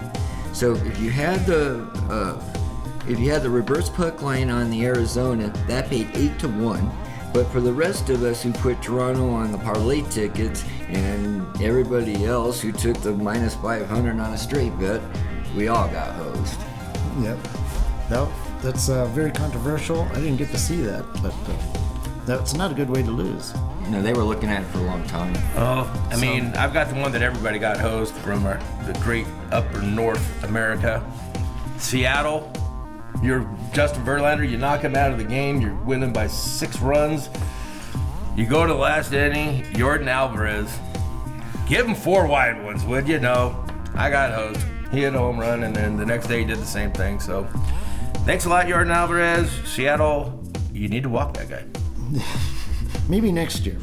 So if you had the reverse puck line on the Arizona, that paid 8-1. But for the rest of us who put Toronto on the parlay tickets and everybody else who took the minus 500 on a straight bet, we all got hosed. Yep. No, that's very controversial. I didn't get to see that, but that's not a good way to lose. No, they were looking at it for a long time. Oh, I mean, I've got the one that everybody got hosed from the great upper North America. Seattle, you're Justin Verlander, you knock him out of the game, you're winning by 6 runs. You go to the last inning, Jordan Alvarez, give him 4 wide ones, would you? No, I got hosed. He hit a home run, and then the next day he did the same thing. So, thanks a lot, Jordan Alvarez. Seattle, you need to walk that guy. Maybe next year.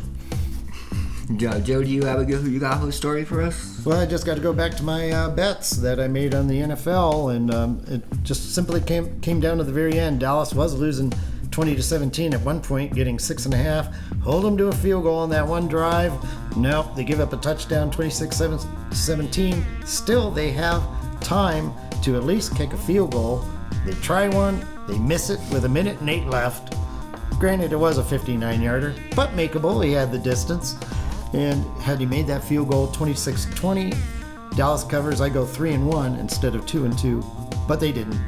Joe, do you have a good You Got Hosed story for us? Well, I just got to go back to my bets that I made on the NFL, and it just simply came down to the very end. Dallas was losing 20-17 at one point, getting 6.5. Hold them to a field goal on that one drive. Nope, they give up a touchdown, 26-17. Still, they have time to at least kick a field goal. They try one, they miss it with 1:08 left. Granted, it was a 59-yarder, but makeable. He had the distance. And had he made that field goal 26-20, Dallas covers, I go 3-1 instead of 2-2, but they didn't.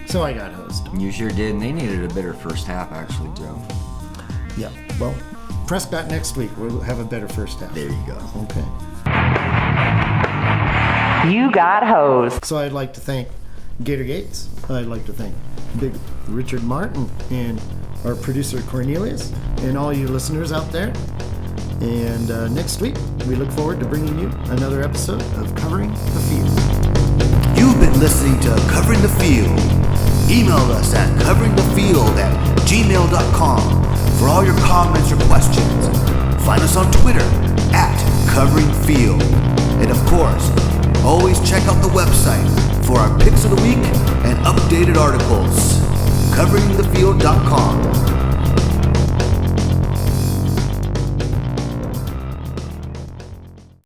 So I got hosed. You sure did, and they needed a better first half, actually, Joe. Yeah, well, Prescott next week. We'll have a better first half. There you go. Okay. You got hosed. So I'd like to thank Gator Gates. I'd like to thank Big Richard Martin and our producer Cornelius and all you listeners out there. And next week, we look forward to bringing you another episode of Covering the Field. You've been listening to Covering the Field. Email us at coveringthefield@gmail.com for all your comments or questions. Find us on Twitter @CoveringField. And of course, always check out the website for our picks of the week and updated articles. coveringthefield.com.